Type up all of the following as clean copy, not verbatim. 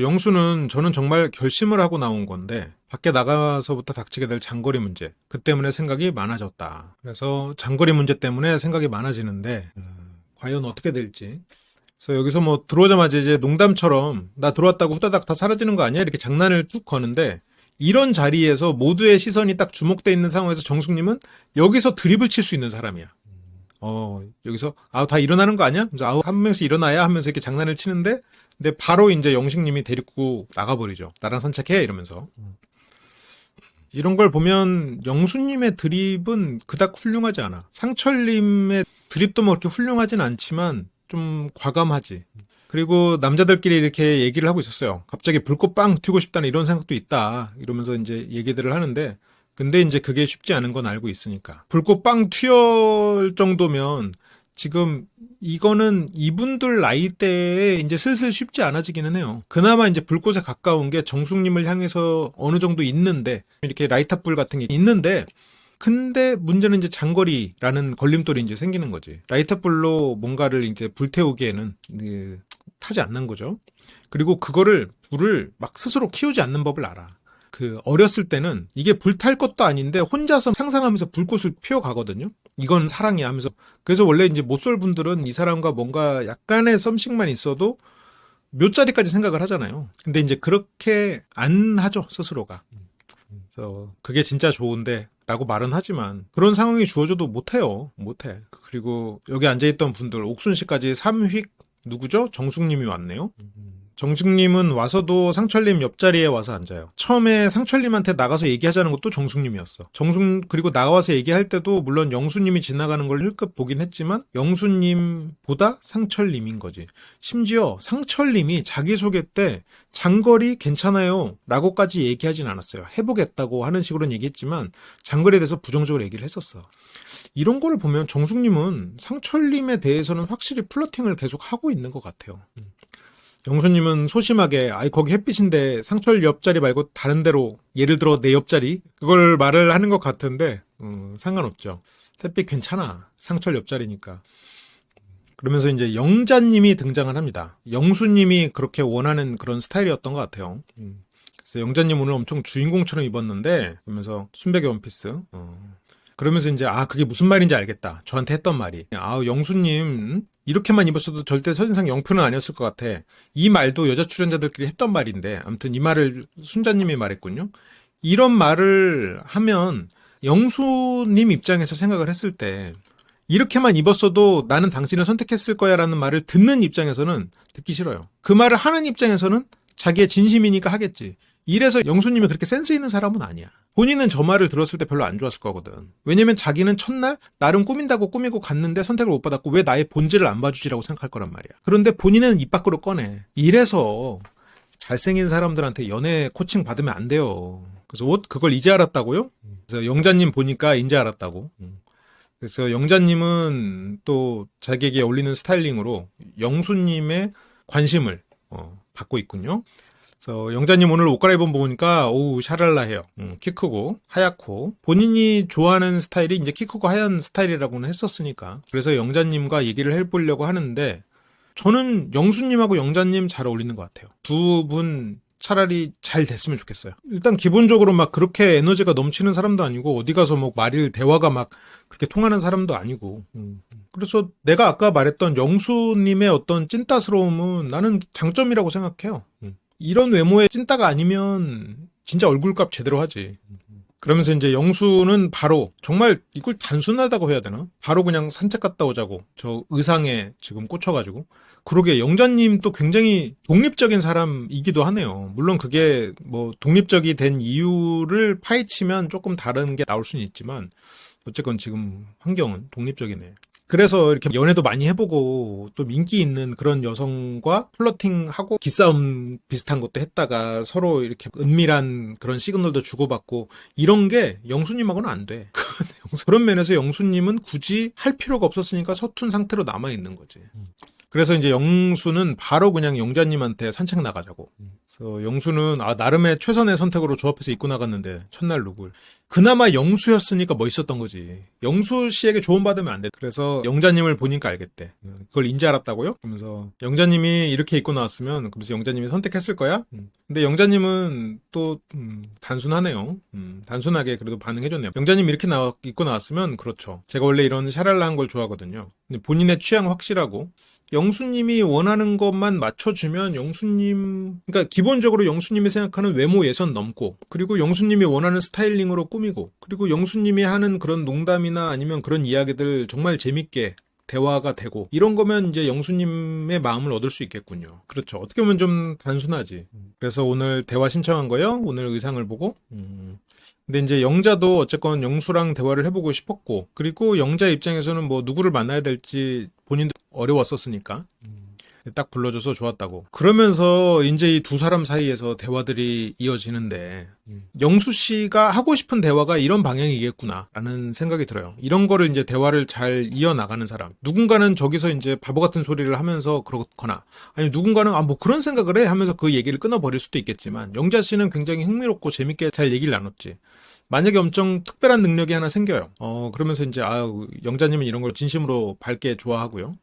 영수는 저는 정말 결심을 하고 나온 건데 밖에 나가서부터 닥치게 될 장거리 문제, 그 때문에 생각이 많아졌다. 그래서 장거리 문제 때문에 생각이 많아지는데 과연 어떻게 될지. 그래서 여기서 뭐 들어오자마자 이제 농담처럼 나 들어왔다고 후다닥 다 사라지는 거 아니야? 이렇게 장난을 툭 거는데, 이런 자리에서 모두의 시선이 딱 주목돼 있는 상황에서 정숙님은 여기서 드립을 칠 수 있는 사람이야. 여기서 다 일어나는 거 아니야? 그래서 한 명씩 일어나야 하면서 이렇게 장난을 치는데, 근데 바로 이제 영식님이 데리고 나가버리죠. 나랑 산책해 이러면서. 이런 걸 보면 영수님의 드립은 그닥 훌륭하지 않아. 상철님의 드립도 뭐 그렇게 훌륭하진 않지만 좀 과감하지. 그리고 남자들끼리 이렇게 얘기를 하고 있었어요. 갑자기 불꽃 빵 튀고 싶다는 이런 생각도 있다. 이러면서 이제 얘기들을 하는데, 근데 이제 그게 쉽지 않은 건 알고 있으니까. 불꽃 빵 튀을 정도면 지금 이거는 이분들 나이대에 이제 슬슬 쉽지 않아지기는 해요. 그나마 이제 불꽃에 가까운 게 정숙님을 향해서 어느 정도 있는데, 이렇게 라이터불 같은 게 있는데, 근데 문제는 이제 장거리라는 걸림돌이 이제 생기는 거지. 라이터불로 뭔가를 이제 불태우기에는 타지 않는 거죠. 그리고 그거를 불을 막 스스로 키우지 않는 법을 알아. 어렸을 때는 이게 불탈 것도 아닌데 혼자서 상상하면서 불꽃을 피워가거든요. 이건 사랑이야 하면서. 그래서 원래 이제 못쏠 분들은 이 사람과 뭔가 약간의 썸씽만 있어도 몇 자리까지 생각을 하잖아요. 근데 이제 그렇게 안 하죠, 스스로가. 그래서 그게 진짜 좋은데 라고 말은 하지만 그런 상황이 주어져도 못해요. 못해. 그리고 여기 앉아있던 분들 옥순 씨까지 3휙 누구죠? 정숙님이 왔네요. 정숙님은 와서도 상철님 옆자리에 와서 앉아요. 처음에 상철님한테 나가서 얘기하자는 것도 정숙님이었어. 그리고 나와서 얘기할 때도 물론 영수님이 지나가는 걸 힐끗 보긴 했지만 영수님보다 상철님인 거지. 심지어 상철님이 자기소개 때 장거리 괜찮아요 라고까지 얘기하진 않았어요. 해보겠다고 하는 식으로는 얘기했지만 장거리에 대해서 부정적으로 얘기를 했었어. 이런 거를 보면 정숙님은 상철님에 대해서는 확실히 플러팅을 계속 하고 있는 것 같아요. 영수님은 소심하게 거기 햇빛인데 상철 옆자리 말고 다른 데로, 예를 들어 내 옆자리 그걸 말을 하는 것 같은데 상관없죠. 햇빛 괜찮아, 상철 옆자리니까. 그러면서 이제 영자님이 등장을 합니다. 영수님이 그렇게 원하는 그런 스타일이었던 것 같아요. 그래서 영자님 오늘 엄청 주인공처럼 입었는데, 그러면서 순백의 원피스. 그러면서 이제 그게 무슨 말인지 알겠다. 저한테 했던 말이 영수님 이렇게만 입었어도 절대 첫인상 0표는 아니었을 것 같아. 이 말도 여자 출연자들끼리 했던 말인데, 아무튼 이 말을 순자님이 말했군요. 이런 말을 하면 영수님 입장에서 생각을 했을 때 이렇게만 입었어도 나는 당신을 선택했을 거야 라는 말을 듣는 입장에서는 듣기 싫어요. 그 말을 하는 입장에서는 자기의 진심이니까 하겠지. 이래서 영수님이 그렇게 센스 있는 사람은 아니야. 본인은 저 말을 들었을 때 별로 안 좋았을 거거든. 왜냐면 자기는 첫날 나름 꾸민다고 꾸미고 갔는데 선택을 못 받았고 왜 나의 본질을 안 봐주지라고 생각할 거란 말이야. 그런데 본인은 입 밖으로 꺼내. 이래서 잘생긴 사람들한테 연애 코칭 받으면 안 돼요. 그래서 그걸 이제 알았다고요? 그래서 영자님 보니까 이제 알았다고. 그래서 영자님은 또 자기에게 어울리는 스타일링으로 영수님의 관심을 받고 있군요. 그래서 영자님 오늘 옷 갈아입은 보니까 샤랄라해요. 키 크고 하얗고, 본인이 좋아하는 스타일이 이제 키 크고 하얀 스타일이라고는 했었으니까. 그래서 영자님과 얘기를 해보려고 하는데, 저는 영수님하고 영자님 잘 어울리는 것 같아요. 두 분 차라리 잘 됐으면 좋겠어요. 일단 기본적으로 막 그렇게 에너지가 넘치는 사람도 아니고, 어디 가서 뭐 대화가 막 그렇게 통하는 사람도 아니고. 그래서 내가 아까 말했던 영수님의 어떤 찐따스러움은 나는 장점이라고 생각해요. 이런 외모의 찐따가 아니면 진짜 얼굴값 제대로 하지. 그러면서 이제 영수는 바로, 정말 이걸 단순하다고 해야 되나? 바로 그냥 산책 갔다 오자고 저 의상에 지금 꽂혀가지고. 그러게 영자님 또 굉장히 독립적인 사람이기도 하네요. 물론 그게 뭐 독립적이 된 이유를 파헤치면 조금 다른 게 나올 수는 있지만 어쨌건 지금 환경은 독립적이네. 그래서 이렇게 연애도 많이 해보고 또 인기 있는 그런 여성과 플러팅하고 기싸움 비슷한 것도 했다가 서로 이렇게 은밀한 그런 시그널도 주고받고, 이런 게 영수님하고는 안 돼. 그런 면에서 영수님은 굳이 할 필요가 없었으니까 서툰 상태로 남아있는 거지. 그래서 이제 영수는 바로 그냥 영자님한테 산책 나가자고. 그래서 영수는 나름의 최선의 선택으로 조합해서 입고 나갔는데 첫날 룩을. 그나마 영수였으니까 멋있었던 거지. 영수 씨에게 조언받으면 안 돼. 그래서 영자님을 보니까 알겠대. 그걸 인지 알았다고요? 그러면서 영자님이 이렇게 입고 나왔으면 그래서 영자님이 선택했을 거야? 근데 영자님은 또 단순하네요. 단순하게 그래도 반응해줬네요. 영자님이 이렇게 입고 나왔으면 그렇죠. 제가 원래 이런 샤랄라한 걸 좋아하거든요. 근데 본인의 취향 확실하고 영수님이 원하는 것만 맞춰주면 그러니까 기본적으로 영수님이 생각하는 외모 예선 넘고, 그리고 영수님이 원하는 스타일링으로 꾸미고, 그리고 영수님이 하는 그런 농담이나 아니면 그런 이야기들 정말 재밌게 대화가 되고, 이런 거면 이제 영수님의 마음을 얻을 수 있겠군요. 그렇죠. 어떻게 보면 좀 단순하지. 그래서 오늘 대화 신청한 거요. 오늘 의상을 보고. 근데 이제 영자도 어쨌건 영수랑 대화를 해보고 싶었고, 그리고 영자 입장에서는 뭐 누구를 만나야 될지 본인도 어려웠었으니까 딱 불러줘서 좋았다고. 그러면서 이제 이 두 사람 사이에서 대화들이 이어지는데 영수 씨가 하고 싶은 대화가 이런 방향이겠구나 라는 생각이 들어요. 이런 거를 이제 대화를 잘 이어나가는 사람. 누군가는 저기서 이제 바보 같은 소리를 하면서 그렇거나, 아니 누군가는 뭐 그런 생각을 해 하면서 그 얘기를 끊어버릴 수도 있겠지만, 영자 씨는 굉장히 흥미롭고 재밌게 잘 얘기를 나눴지. 만약에 엄청 특별한 능력이 하나 생겨요. 그러면서 이제 영자님은 이런 걸 진심으로 밝게 좋아하고요.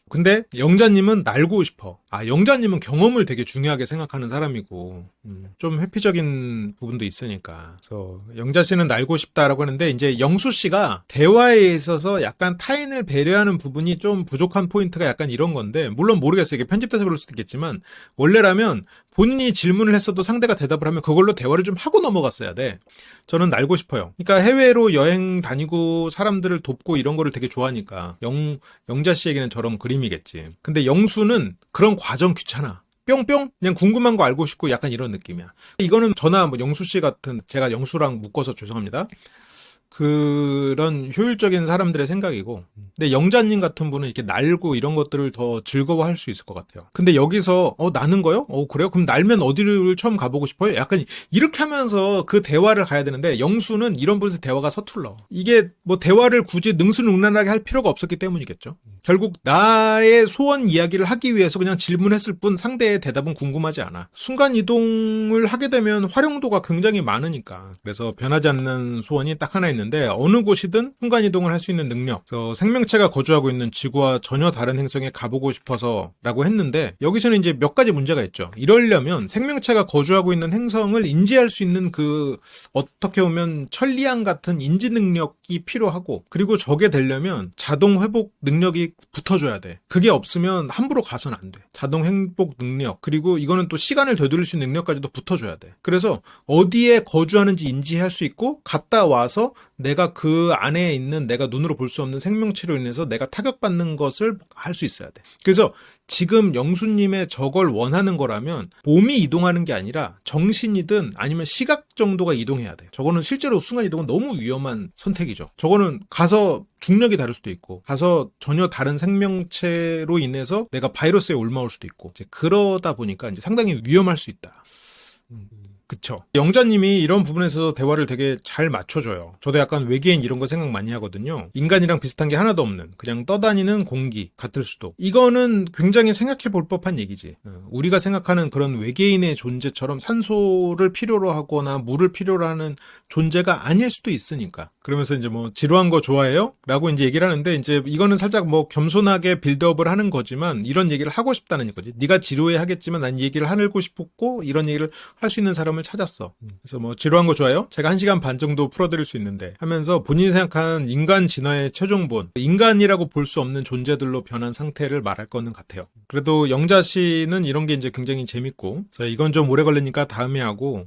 근데 영자님은 날고 싶어. 영자님은 경험을 되게 중요하게 생각하는 사람이고 좀 회피적인 부분도 있으니까. 그래서 영자 씨는 날고 싶다라고 하는데, 이제 영수 씨가 대화에 있어서 약간 타인을 배려하는 부분이 좀 부족한 포인트가 약간 이런 건데, 물론 모르겠어요. 이게 편집돼서 그럴 수도 있겠지만, 원래라면 본인이 질문을 했어도 상대가 대답을 하면 그걸로 대화를 좀 하고 넘어갔어야 돼. 저는 날고 싶어요. 그러니까 해외로 여행 다니고 사람들을 돕고 이런 거를 되게 좋아하니까 영자 씨에게는 저런 그림이겠지. 근데 영수는 그런 과정 귀찮아. 뿅뿅 그냥 궁금한 거 알고 싶고 약간 이런 느낌이야. 이거는 저나 뭐 영수 씨 같은, 제가 영수랑 묶어서 죄송합니다, 그런 효율적인 사람들의 생각이고, 근데 영자님 같은 분은 이렇게 날고 이런 것들을 더 즐거워할 수 있을 것 같아요. 근데 여기서 나는 거요? 그래요? 그럼 날면 어디를 처음 가보고 싶어요? 약간 이렇게 하면서 그 대화를 가야 되는데, 영수는 이런 분에서 대화가 서툴러. 이게 뭐 대화를 굳이 능수능란하게 할 필요가 없었기 때문이겠죠. 결국 나의 소원 이야기를 하기 위해서 그냥 질문했을 뿐 상대의 대답은 궁금하지 않아. 순간 이동을 하게 되면 활용도가 굉장히 많으니까. 그래서 변하지 않는 소원이 딱 하나 있는데, 어느 곳이든 순간 이동을 할 수 있는 능력. 그래서 생명체가 거주하고 있는 지구와 전혀 다른 행성에 가보고 싶어서 라고 했는데, 여기서는 이제 몇 가지 문제가 있죠. 이러려면 생명체가 거주하고 있는 행성을 인지할 수 있는 어떻게 보면 천리안 같은 인지 능력이 필요하고, 그리고 저게 되려면 자동 회복 능력이 붙어줘야 돼. 그게 없으면 함부로 가선 안 돼. 자동 회복 능력, 그리고 이거는 또 시간을 되돌릴 수 있는 능력까지도 붙어줘야 돼. 그래서 어디에 거주하는지 인지할 수 있고, 갔다 와서 내가 그 안에 있는 내가 눈으로 볼 수 없는 생명체로 인해서 내가 타격받는 것을 할 수 있어야 돼. 그래서 지금 영수님의 저걸 원하는 거라면 몸이 이동하는 게 아니라 정신이든 아니면 시각 정도가 이동해야 돼. 저거는 실제로 순간이동은 너무 위험한 선택이죠. 저거는 가서 중력이 다를 수도 있고, 가서 전혀 다른 생명체로 인해서 내가 바이러스에 옮아올 수도 있고, 이제 그러다 보니까 이제 상당히 위험할 수 있다. 그쵸. 영자님이 이런 부분에서 대화를 되게 잘 맞춰줘요. 저도 약간 외계인 이런 거 생각 많이 하거든요. 인간이랑 비슷한 게 하나도 없는, 그냥 떠다니는 공기 같을 수도. 이거는 굉장히 생각해 볼 법한 얘기지. 우리가 생각하는 그런 외계인의 존재처럼 산소를 필요로 하거나 물을 필요로 하는 존재가 아닐 수도 있으니까. 그러면서 이제 뭐 지루한 거 좋아해요? 라고 이제 얘기를 하는데, 이제 이거는 살짝 뭐 겸손하게 빌드업을 하는 거지만 이런 얘기를 하고 싶다는 거지. 네가 지루해 하겠지만 난 이 얘기를 하고 싶었고 이런 얘기를 할 수 있는 사람을 찾았어. 그래서 뭐 지루한 거 좋아요? 제가 1시간 반 정도 풀어드릴 수 있는데 하면서 본인이 생각하는 인간 진화의 최종본, 인간이라고 볼 수 없는 존재들로 변한 상태를 말할 거는 같아요. 그래도 영자 씨는 이런 게 이제 굉장히 재밌고, 그래서 이건 좀 오래 걸리니까 다음에 하고.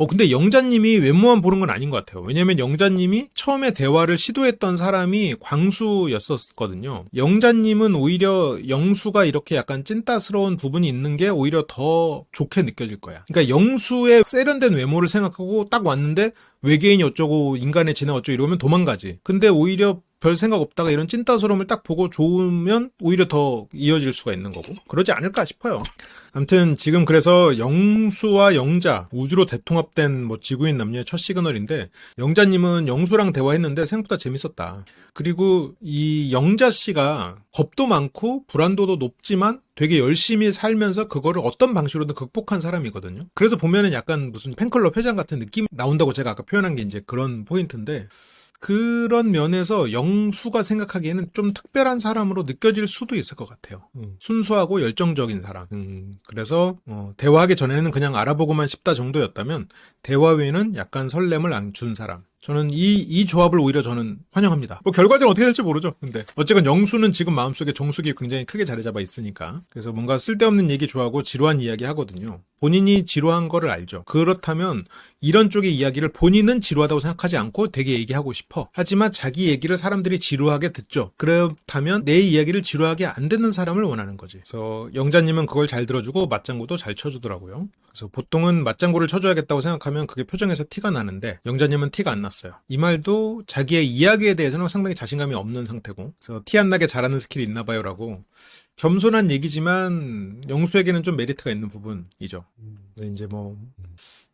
근데 영자님이 외모만 보는 건 아닌 것 같아요. 왜냐면 영자님이 처음에 대화를 시도했던 사람이 광수였었거든요. 영자님은 오히려 영수가 이렇게 약간 찐따스러운 부분이 있는 게 오히려 더 좋게 느껴질 거야. 그러니까 영수의 세련된 외모를 생각하고 딱 왔는데 외계인이 어쩌고 인간의 진화 어쩌고 이러면 도망가지. 근데 오히려 별 생각 없다가 이런 찐따스러움을 딱 보고 좋으면 오히려 더 이어질 수가 있는 거고 그러지 않을까 싶어요. 아무튼 지금 그래서 영수와 영자 우주로 대통합된 뭐 지구인 남녀의 첫 시그널인데 영자님은 영수랑 대화했는데 생각보다 재밌었다. 그리고 이 영자 씨가 겁도 많고 불안도도 높지만 되게 열심히 살면서 그거를 어떤 방식으로든 극복한 사람이거든요. 그래서 보면은 약간 무슨 팬클럽 회장 같은 느낌이 나온다고 제가 아까 표현한 게 이제 그런 포인트인데 그런 면에서 영수가 생각하기에는 좀 특별한 사람으로 느껴질 수도 있을 것 같아요. 순수하고 열정적인 사람. 그래서 대화하기 전에는 그냥 알아보고만 싶다 정도였다면 대화 후에는 약간 설렘을 준 사람. 저는 이 조합을 오히려 저는 환영합니다. 뭐 결과적으로 어떻게 될지 모르죠. 근데 어쨌건 영수는 지금 마음속에 정숙이 굉장히 크게 자리 잡아 있으니까. 그래서 뭔가 쓸데없는 얘기 좋아하고 지루한 이야기 하거든요. 본인이 지루한 거를 알죠. 그렇다면 이런 쪽의 이야기를 본인은 지루하다고 생각하지 않고 되게 얘기하고 싶어. 하지만 자기 얘기를 사람들이 지루하게 듣죠. 그렇다면 내 이야기를 지루하게 안 듣는 사람을 원하는 거지. 그래서 영자님은 그걸 잘 들어주고 맞장구도 잘 쳐주더라고요. 그래서 보통은 맞장구를 쳐줘야겠다고 생각하면 그게 표정에서 티가 나는데 영자님은 티가 안 났어요. 이 말도 자기의 이야기에 대해서는 상당히 자신감이 없는 상태고 그래서 티 안 나게 잘하는 스킬이 있나 봐요라고 겸손한 얘기지만 영수에게는 좀 메리트가 있는 부분이죠. 이제 뭐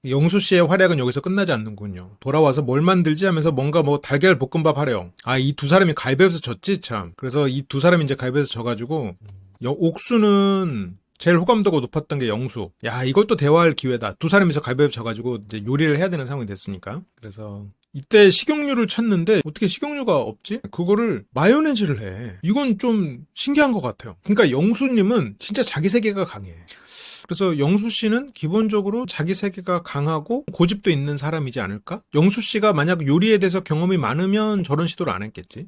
영수 씨의 활약은 여기서 끝나지 않는군요. 돌아와서 뭘 만들지 하면서 뭔가 뭐 달걀 볶음밥 하래요. 아, 이 두 사람이 가위바위보에서 졌지 참. 그래서 이 두 사람이 이제 가위바위보에서 져가지고 옥수는 제일 호감도가 높았던 게 영수. 야, 이것도 대화할 기회다. 두 사람이서 가위바위보 져가지고 이제 요리를 해야 되는 상황이 됐으니까. 그래서 이때 식용유를 찾는데 어떻게 식용유가 없지? 그거를 마요네즈를 해. 이건 좀 신기한 것 같아요. 그러니까 영수님은 진짜 자기 세계가 강해. 그래서 영수 씨는 기본적으로 자기 세계가 강하고 고집도 있는 사람이지 않을까? 영수 씨가 만약 요리에 대해서 경험이 많으면 저런 시도를 안 했겠지.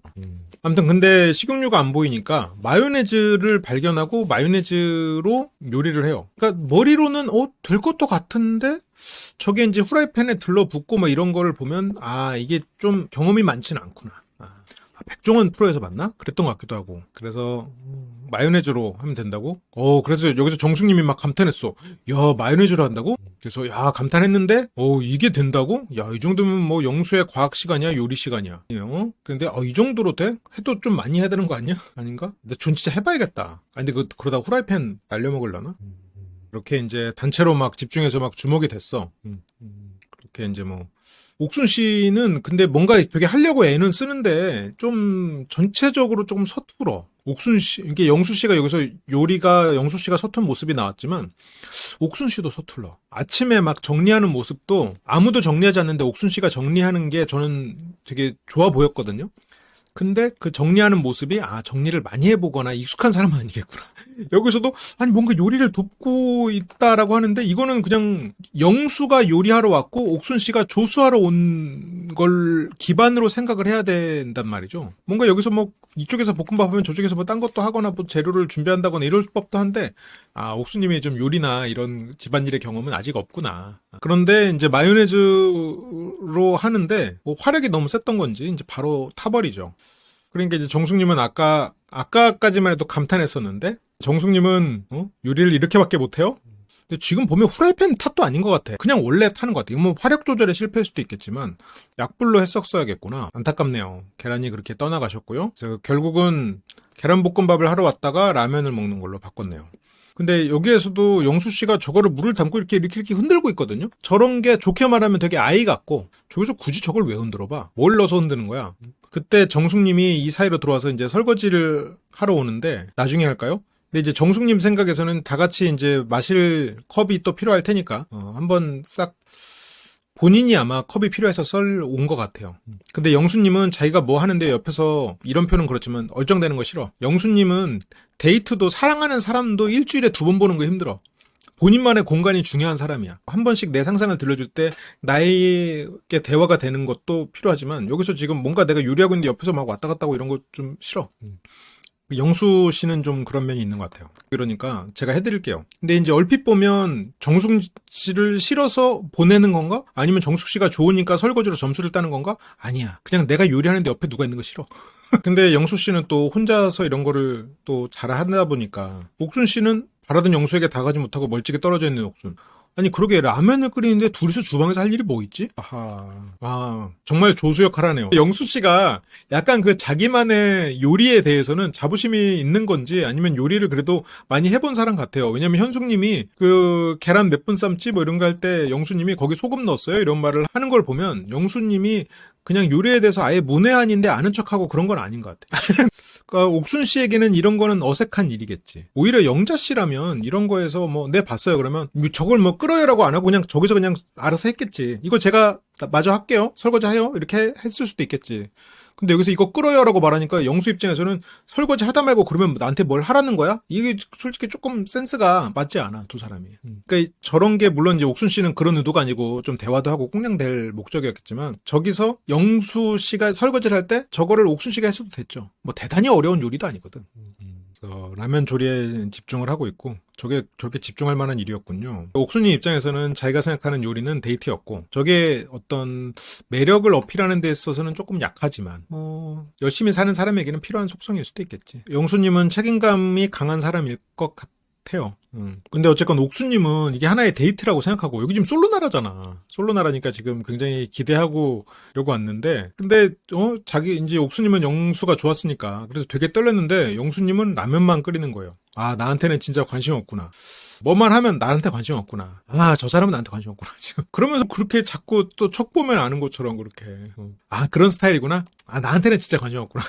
아무튼 근데 식용유가 안 보이니까 마요네즈를 발견하고 마요네즈로 요리를 해요. 그러니까 머리로는 될 것도 같은데 저게 이제 후라이팬에 들러붙고 뭐 이런 거를 보면 아 이게 좀 경험이 많지는 않구나. 백종원 프로에서 봤나? 그랬던 것 같기도 하고. 그래서 마요네즈로 하면 된다고? 그래서 여기서 정숙님이 막 감탄했어. 야, 마요네즈로 한다고? 그래서 야, 감탄했는데 이게 된다고? 야, 이 정도면 뭐 영수의 과학 시간이야, 요리 시간이야. 근데 이 정도로 돼? 해도 좀 많이 해야 되는 거 아니야? 아닌가? 근데 전 진짜 해봐야겠다. 근데 그러다 후라이팬 날려먹으려나? 이렇게 이제 단체로 막 집중해서 막 주목이 됐어. 그렇게 이제 뭐 옥순 씨는 근데 뭔가 되게 하려고 애는 쓰는데 좀 전체적으로 조금 서툴어. 옥순 씨, 이게 영수 씨가 여기서 요리가 영수 씨가 서툰 모습이 나왔지만 옥순 씨도 서툴러. 아침에 막 정리하는 모습도 아무도 정리하지 않는데 옥순 씨가 정리하는 게 저는 되게 좋아 보였거든요. 근데 그 정리하는 모습이 정리를 많이 해보거나 익숙한 사람은 아니겠구나. 여기서도 아니 뭔가 요리를 돕고 있다라고 하는데 이거는 그냥 영수가 요리하러 왔고 옥순 씨가 조수하러 온 걸 기반으로 생각을 해야 된단 말이죠. 뭔가 여기서 뭐 이쪽에서 볶음밥 하면 저쪽에서 뭐 딴 것도 하거나 뭐 재료를 준비한다거나 이럴 법도 한데 옥수님이 좀 요리나 이런 집안일의 경험은 아직 없구나. 그런데 이제 마요네즈로 하는데 뭐 화력이 너무 셌던 건지 이제 바로 타버리죠. 그러니까 이제 정숙님은 아까까지만 해도 감탄했었는데 정숙님은 요리를 이렇게밖에 못해요? 근데 지금 보면 후라이팬 탓도 아닌 것 같아. 그냥 원래 타는 것 같아. 뭐 화력 조절에 실패할 수도 있겠지만 약불로 했었어야겠구나. 안타깝네요. 계란이 그렇게 떠나가셨고요. 그래서 결국은 계란볶음밥을 하러 왔다가 라면을 먹는 걸로 바꿨네요. 근데 여기에서도 영수 씨가 저거를 물을 담고 이렇게 흔들고 있거든요. 저런 게 좋게 말하면 되게 아이 같고 저기서 굳이 저걸 왜 흔들어봐? 뭘 넣어서 흔드는 거야? 그때 정숙님이 이 사이로 들어와서 이제 설거지를 하러 오는데 나중에 할까요? 근데 이제 정숙님 생각에서는 다 같이 이제 마실 컵이 또 필요할 테니까 한번 싹 본인이 아마 컵이 필요해서 온 것 같아요. 근데 영수님은 자기가 뭐 하는데 옆에서 이런 표현은 그렇지만 얼쩡대는 거 싫어. 영수님은 데이트도 사랑하는 사람도 일주일에 2번 보는 거 힘들어. 본인만의 공간이 중요한 사람이야. 한 번씩 내 상상을 들려줄 때 나에게 대화가 되는 것도 필요하지만 여기서 지금 뭔가 내가 요리하고 있는데 옆에서 막 왔다 갔다 하고 이런 거 좀 싫어. 영수 씨는 좀 그런 면이 있는 것 같아요. 그러니까 제가 해드릴게요. 근데 이제 얼핏 보면 정숙 씨를 싫어서 보내는 건가? 아니면 정숙 씨가 좋으니까 설거지로 점수를 따는 건가? 아니야. 그냥 내가 요리하는데 옆에 누가 있는 거 싫어. 근데 영수 씨는 또 혼자서 이런 거를 또 잘 하다 보니까 옥순 씨는 바라던 영수에게 다가지 못하고 멀찍이 떨어져 있는 옥순. 아니 그러게 라면을 끓이는데 둘이서 주방에서 할 일이 뭐 있지? 정말 조수역하라네요. 영수 씨가 약간 그 자기만의 요리에 대해서는 자부심이 있는 건지 아니면 요리를 그래도 많이 해본 사람 같아요. 왜냐면 현숙님이 그 계란 몇 분 삶지 뭐 이런 거 할 때 영수님이 거기 소금 넣었어요 이런 말을 하는 걸 보면 영수님이 그냥 요리에 대해서 아예 문외한인데 아는 척하고 그런 건 아닌 것 같아. 그러니까 옥순 씨에게는 이런 거는 어색한 일이겠지. 오히려 영자 씨라면 이런 거에서 뭐 네 봤어요 그러면 저걸 뭐 끓여요라고 안 하고 그냥 저기서 그냥 알아서 했겠지. 이거 제가 마저 할게요. 설거지 해요. 이렇게 했을 수도 있겠지. 근데 여기서 이거 끓여요라고 말하니까 영수 입장에서는 설거지 하다 말고 그러면 나한테 뭘 하라는 거야? 이게 솔직히 조금 센스가 맞지 않아 두 사람이. 그러니까 저런 게 물론 이제 옥순 씨는 그런 의도가 아니고 좀 대화도 하고 꽁냥될 목적이었겠지만 저기서 영수 씨가 설거지를 할 때 저거를 옥순 씨가 했어도 됐죠. 뭐 대단히 어려운 요리도 아니거든. 그래서 라면 조리에 집중을 하고 있고 저게 저렇게 집중할 만한 일이었군요. 옥순이 입장에서는 자기가 생각하는 요리는 데이트였고 저게 어떤 매력을 어필하는 데 있어서는 조금 약하지만 열심히 사는 사람에게는 필요한 속성일 수도 있겠지. 영수님은 책임감이 강한 사람일 것 같아요. 근데 어쨌건 옥수님은 이게 하나의 데이트라고 생각하고 여기 지금 솔로 나라잖아. 솔로 나라니까 지금 굉장히 기대하고 이러고 왔는데 근데 자기 이제 옥수님은 영수가 좋았으니까 그래서 되게 떨렸는데 영수님은 라면만 끓이는 거예요. 아 나한테는 진짜 관심 없구나. 뭐만 하면 나한테 관심 없구나. 아 저 사람은 나한테 관심 없구나 지금. 그러면서 그렇게 자꾸 또 척 보면 아는 것처럼 그렇게 아 그런 스타일이구나. 아 나한테는 진짜 관심 없구나.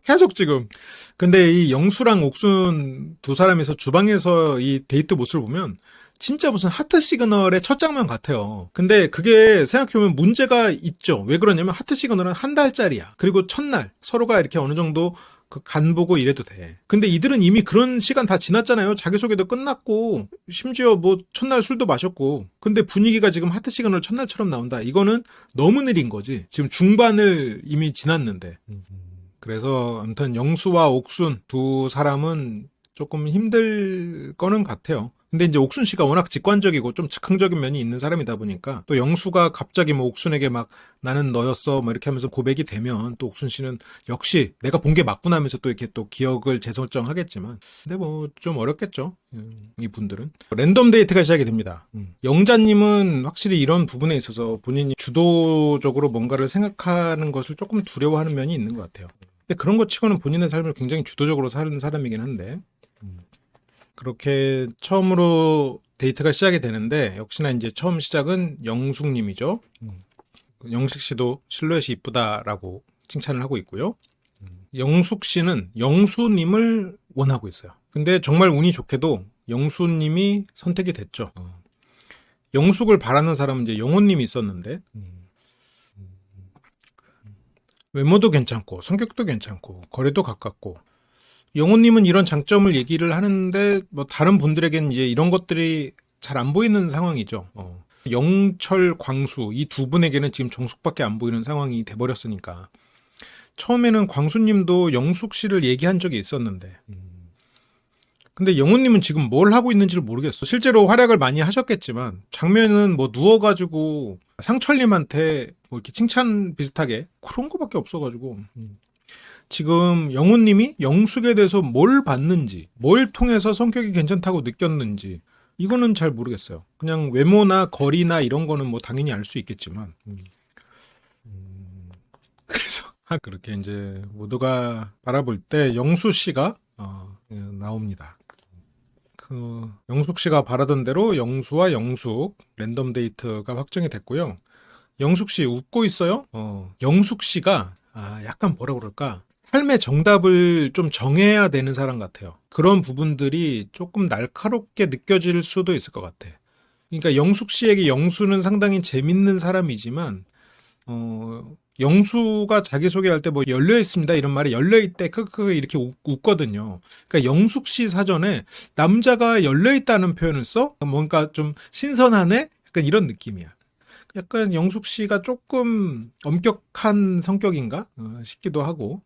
계속 지금. 근데 이 영수랑 옥순 두 사람이서 주방에서 이 데이트 모습을 보면 진짜 무슨 하트 시그널의 첫 장면 같아요. 근데 그게 생각해보면 문제가 있죠. 왜 그러냐면 하트 시그널은 한 달짜리야. 그리고 첫날 서로가 이렇게 어느 정도 그 간 보고 이래도 돼. 근데 이들은 이미 그런 시간 다 지났잖아요. 자기소개도 끝났고 심지어 뭐 첫날 술도 마셨고 근데 분위기가 지금 하트 시그널 첫날처럼 나온다. 이거는 너무 느린 거지. 지금 중반을 이미 지났는데. 그래서 아무튼 영수와 옥순 두 사람은 조금 힘들 거는 같아요. 근데 이제 옥순 씨가 워낙 직관적이고 좀 즉흥적인 면이 있는 사람이다 보니까 또 영수가 갑자기 뭐 옥순에게 막 나는 너였어 뭐 이렇게 하면서 고백이 되면 또 옥순 씨는 역시 내가 본 게 맞구나 하면서 또 이렇게 또 기억을 재설정하겠지만 근데 뭐 좀 어렵겠죠. 이 분들은 랜덤 데이트가 시작이 됩니다. 영자님은 확실히 이런 부분에 있어서 본인이 주도적으로 뭔가를 생각하는 것을 조금 두려워하는 면이 있는 것 같아요. 근데 그런 것 치고는 본인의 삶을 굉장히 주도적으로 사는 사람이긴 한데 그렇게 처음으로 데이트가 시작이 되는데 역시나 이제 처음 시작은 영숙님이죠. 영식 씨도 실루엣이 이쁘다라고 칭찬을 하고 있고요. 영숙 씨는 영수님을 원하고 있어요. 근데 정말 운이 좋게도 영수님이 선택이 됐죠. 영숙을 바라는 사람은 이제 영호님이 있었는데 외모도 괜찮고 성격도 괜찮고 거리도 가깝고 영호님은 이런 장점을 얘기를 하는데 뭐 다른 분들에게는 이제 이런 것들이 잘 안 보이는 상황이죠. 영철, 광수 이 두 분에게는 지금 정숙밖에 안 보이는 상황이 돼버렸으니까 처음에는 광수님도 영숙 씨를 얘기한 적이 있었는데 근데 영호님은 지금 뭘 하고 있는지를 모르겠어. 실제로 활약을 많이 하셨겠지만 장면은 뭐 누워가지고 상철님한테 뭐 이렇게 칭찬 비슷하게 그런 거밖에 없어가지고 지금 영호님이 영숙에 대해서 뭘 봤는지 뭘 통해서 성격이 괜찮다고 느꼈는지 이거는 잘 모르겠어요. 그냥 외모나 거리나 이런 거는 뭐 당연히 알 수 있겠지만 그래서 그렇게 이제 모두가 바라볼 때 영수 씨가 나옵니다. 그 영숙 씨가 바라던 대로 영수와 영숙 랜덤 데이트가 확정이 됐고요. 영숙 씨 웃고 있어요. 영숙 씨가 약간 뭐라 그럴까 삶의 정답을 좀 정해야 되는 사람 같아요. 그런 부분들이 조금 날카롭게 느껴질 수도 있을 것 같아. 그러니까 영숙 씨에게 영수는 상당히 재밌는 사람이지만 영수가 자기소개할 때 뭐 열려있습니다 이런 말이 열려있대 크크 이렇게 웃거든요. 그러니까 영숙 씨 사전에 남자가 열려있다는 표현을 써? 뭔가 좀 신선하네? 약간 이런 느낌이야. 약간 영숙 씨가 조금 엄격한 성격인가 싶기도 하고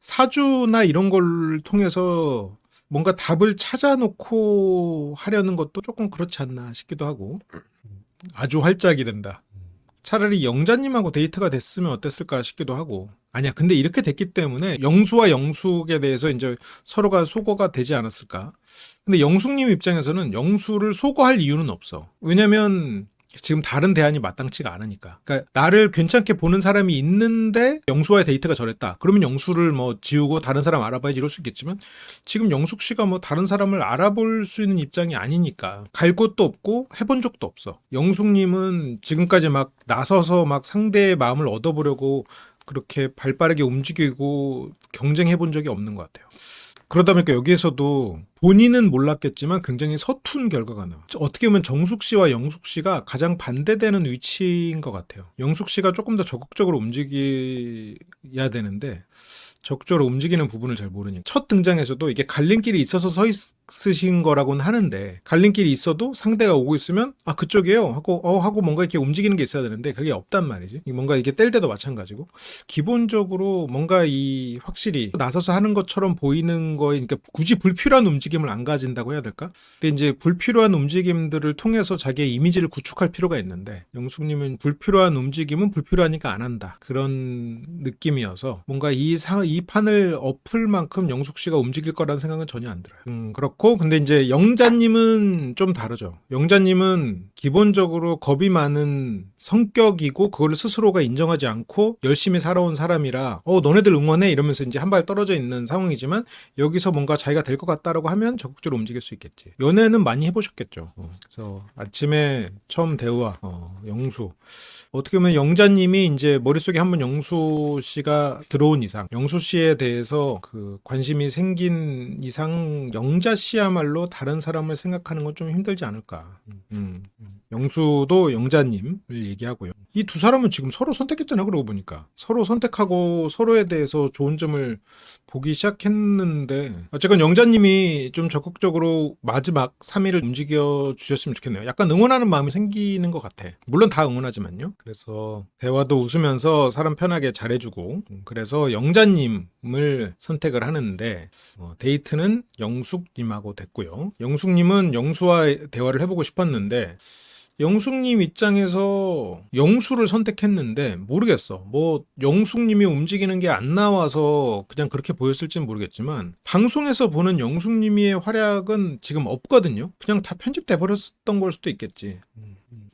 사주나 이런 걸 통해서 뭔가 답을 찾아놓고 하려는 것도 조금 그렇지 않나 싶기도 하고 아주 활짝이란다. 차라리 영자님하고 데이트가 됐으면 어땠을까 싶기도 하고. 아니야, 근데 이렇게 됐기 때문에 영수와 영숙에 대해서 이제 서로가 소거가 되지 않았을까. 근데 영숙님 입장에서는 영수를 소거할 이유는 없어. 왜냐면 지금 다른 대안이 마땅치가 않으니까. 그러니까 나를 괜찮게 보는 사람이 있는데 영수와의 데이트가 저랬다. 그러면 영수를 뭐 지우고 다른 사람 알아봐야지 이럴 수 있겠지만 지금 영숙 씨가 뭐 다른 사람을 알아볼 수 있는 입장이 아니니까 갈 곳도 없고 해본 적도 없어. 영숙님은 지금까지 막 나서서 막 상대의 마음을 얻어보려고 그렇게 발빠르게 움직이고 경쟁해 본 적이 없는 것 같아요. 그러다 보니까 여기에서도 본인은 몰랐겠지만 굉장히 서툰 결과가 나와. 어떻게 보면 정숙 씨와 영숙 씨가 가장 반대되는 위치인 것 같아요. 영숙 씨가 조금 더 적극적으로 움직여야 되는데 적극적으로 움직이는 부분을 잘 모르니까. 첫 등장에서도 이게 갈림길이 있어서 서 있으신 거라고는 하는데 갈림길이 있어도 상대가 오고 있으면 아 그쪽이에요 하고 뭔가 이렇게 움직이는 게 있어야 되는데 그게 없단 말이지. 뭔가 이게 뗄 때도 마찬가지고 기본적으로 뭔가 이 확실히 나서서 하는 것처럼 보이는 거에 그러니까 굳이 불필요한 움직임을 안 가진다고 해야 될까? 근데 이제 불필요한 움직임들을 통해서 자기의 이미지를 구축할 필요가 있는데 영숙님은 불필요한 움직임은 불필요하니까 안 한다. 그런 느낌이어서 뭔가 이 판을 엎을 만큼 영숙 씨가 움직일 거라는 생각은 전혀 안 들어요. 그렇고 근데 이제 영자님은 좀 다르죠. 영자님은 기본적으로 겁이 많은 성격이고 그걸 스스로가 인정하지 않고 열심히 살아온 사람이라 너네들 응원해 이러면서 이제 한 발 떨어져 있는 상황이지만 여기서 뭔가 자기가 될 것 같다라고 하면 적극적으로 움직일 수 있겠지. 연애는 많이 해보셨겠죠. 그래서 아침에 처음 대화 영수 어떻게 보면 영자님이 이제 머릿속에 한번 영수 씨가 들어온 이상 영수 씨에 대해서 그 관심이 생긴 이상 영자 씨야말로 다른 사람을 생각하는 건 좀 힘들지 않을까. 영수도 영자님을 얘기하고요. 이 두 사람은 지금 서로 선택했잖아. 그러고 보니까 서로 선택하고 서로에 대해서 좋은 점을 보기 시작했는데 어쨌건 영자님이 좀 적극적으로 마지막 3일을 움직여 주셨으면 좋겠네요. 약간 응원하는 마음이 생기는 것 같아. 물론 다 응원하지만요. 그래서 대화도 웃으면서 사람 편하게 잘해주고 그래서 영자님을 선택을 하는데 데이트는 영숙님하고 됐고요. 영숙님은 영수와 대화를 해보고 싶었는데 영숙님 입장에서 영수를 선택했는데 모르겠어. 뭐 영숙님이 움직이는 게 안 나와서 그냥 그렇게 보였을지는 모르겠지만 방송에서 보는 영숙님의 활약은 지금 없거든요. 그냥 다 편집돼 버렸던 걸 수도 있겠지.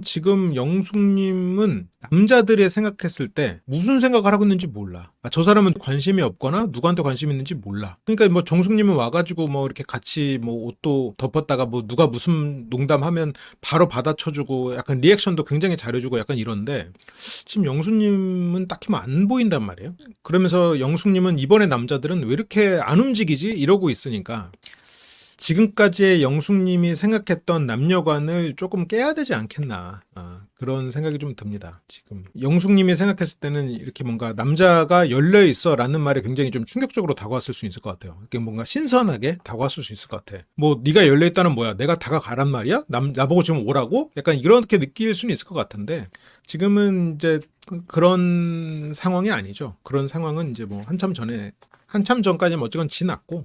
지금 영숙님은 남자들이 생각했을 때 무슨 생각을 하고 있는지 몰라. 저 사람은 관심이 없거나 누구한테 관심이 있는지 몰라. 그러니까 뭐 정숙님은 와가지고 뭐 이렇게 같이 뭐 옷도 덮었다가 뭐 누가 무슨 농담하면 바로 받아쳐주고 약간 리액션도 굉장히 잘해주고 약간 이런데 지금 영숙님은 딱히 뭐 안 보인단 말이에요. 그러면서 영숙님은 이번에 남자들은 왜 이렇게 안 움직이지? 이러고 있으니까 지금까지의 영숙님이 생각했던 남녀관을 조금 깨야 되지 않겠나 그런 생각이 좀 듭니다. 지금 영숙님이 생각했을 때는 이렇게 뭔가 남자가 열려있어 라는 말에 굉장히 좀 충격적으로 다가왔을 수 있을 것 같아요. 이렇게 뭔가 신선하게 다가왔을 수 있을 것 같아. 뭐 네가 열려있다는 뭐야? 내가 다가가란 말이야? 나보고 지금 오라고? 약간 이렇게 느낄 수는 있을 것 같은데 지금은 이제 그런 상황이 아니죠. 그런 상황은 이제 뭐 한참 전까지는 어쨌건 지났고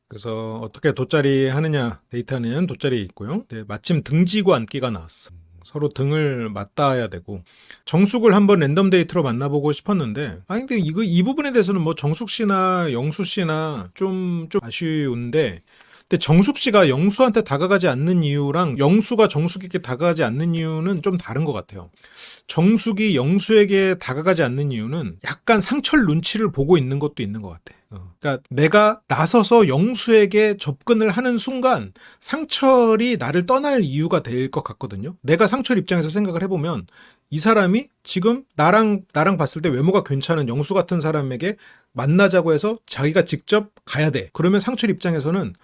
그래서 어떻게 돗자리 하느냐 데이트하는 돗자리 있고요. 네, 마침 등지고 앉기가 나왔어. 서로 등을 맞닿아야 되고 정숙을 한번 랜덤 데이트로 만나보고 싶었는데 근데 이 부분에 대해서는 뭐 정숙 씨나 영수 씨나 좀 아쉬운데 근데 정숙 씨가 영수한테 다가가지 않는 이유랑 영수가 정숙에게 다가가지 않는 이유는 좀 다른 것 같아요. 정숙이 영수에게 다가가지 않는 이유는 약간 상철 눈치를 보고 있는 것도 있는 것 같아. 그러니까 내가 나서서 영수에게 접근을 하는 순간 상철이 나를 떠날 이유가 될 것 같거든요. 내가 상철 입장에서 생각을 해보면 이 사람이 지금 나랑 봤을 때 외모가 괜찮은 영수 같은 사람에게 만나자고 해서 자기가 직접 가야 돼. 그러면 상철 입장에서는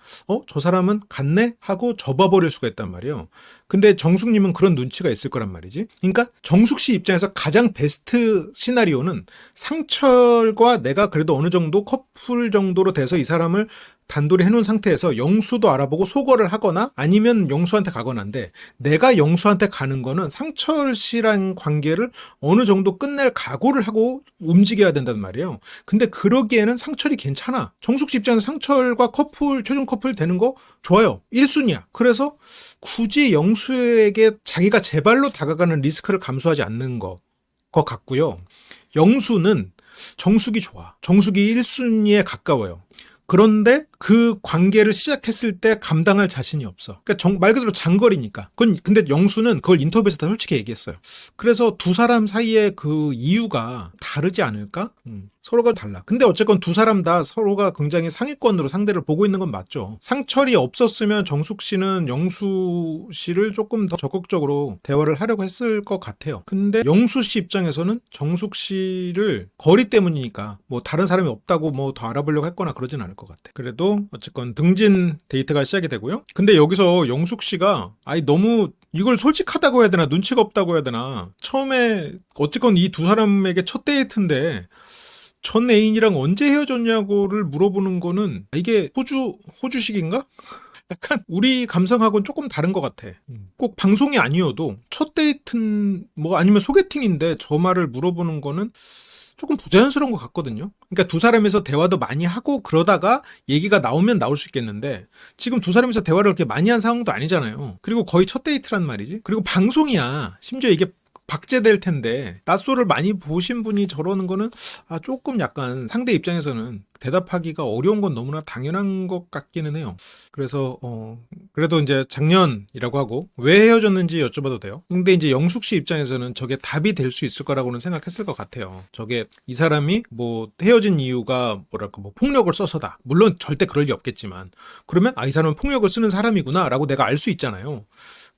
저 사람은 갔네? 하고 접어버릴 수가 있단 말이에요. 근데 정숙님은 그런 눈치가 있을 거란 말이지. 그러니까 정숙 씨 입장에서 가장 베스트 시나리오는 상철과 내가 그래도 어느 정도 커플 정도로 돼서 이 사람을 단둘이 해놓은 상태에서 영수도 알아보고 소거를 하거나 아니면 영수한테 가거나인데 내가 영수한테 가는 거는 상철 씨랑 관계를 어느 정도 끝낼 각오를 하고 움직여야 된단 말이에요. 근데 그러기에는 상철이 괜찮아. 정숙 씨 입장에서 상철과 최종 커플 되는 거 좋아요. 1순위야. 그래서 굳이 영수에게 자기가 제 발로 다가가는 리스크를 감수하지 않는 거 것 같고요. 영수는 정숙이 좋아. 정숙이 1순위에 가까워요. 그런데 그 관계를 시작했을 때 감당할 자신이 없어. 그러니까 말 그대로 장거리니까. 근데 영수는 그걸 인터뷰에서 다 솔직히 얘기했어요. 그래서 두 사람 사이에 그 이유가 다르지 않을까? 서로가 달라. 근데 어쨌건 두 사람 다 서로가 굉장히 상위권으로 상대를 보고 있는 건 맞죠. 상철이 없었으면 정숙 씨는 영수 씨를 조금 더 적극적으로 대화를 하려고 했을 것 같아요. 근데 영수 씨 입장에서는 정숙 씨를 거리 때문이니까 뭐 다른 사람이 없다고 뭐 더 알아보려고 했거나 그러진 않을 것 같아. 그래도 어쨌건 등진 데이트가 시작이 되고요. 근데 여기서 영숙 씨가 너무 이걸 솔직하다고 해야 되나 눈치가 없다고 해야 되나 처음에 어쨌건 이 두 사람에게 첫 데이트인데 전 애인이랑 언제 헤어졌냐고를 물어보는 거는 이게 호주식인가? 약간 우리 감성하고는 조금 다른 것 같아. 꼭 방송이 아니어도 첫 데이트는 뭐 아니면 소개팅인데 저 말을 물어보는 거는 조금 부자연스러운 것 같거든요. 그러니까 두 사람에서 대화도 많이 하고 그러다가 얘기가 나오면 나올 수 있겠는데 지금 두 사람에서 대화를 그렇게 많이 한 상황도 아니잖아요. 그리고 거의 첫 데이트란 말이지. 그리고 방송이야. 심지어 이게 박제될 텐데 낮소를 많이 보신 분이 저러는 거는 조금 약간 상대 입장에서는 대답하기가 어려운 건 너무나 당연한 것 같기는 해요. 그래서 그래도 이제 작년이라고 하고 왜 헤어졌는지 여쭤봐도 돼요. 근데 이제 영숙 씨 입장에서는 저게 답이 될 수 있을 거라고는 생각했을 것 같아요. 저게 이 사람이 뭐 헤어진 이유가 뭐랄까 뭐 폭력을 써서다. 물론 절대 그럴 리 없겠지만 그러면 이 사람은 폭력을 쓰는 사람이구나라고 내가 알 수 있잖아요.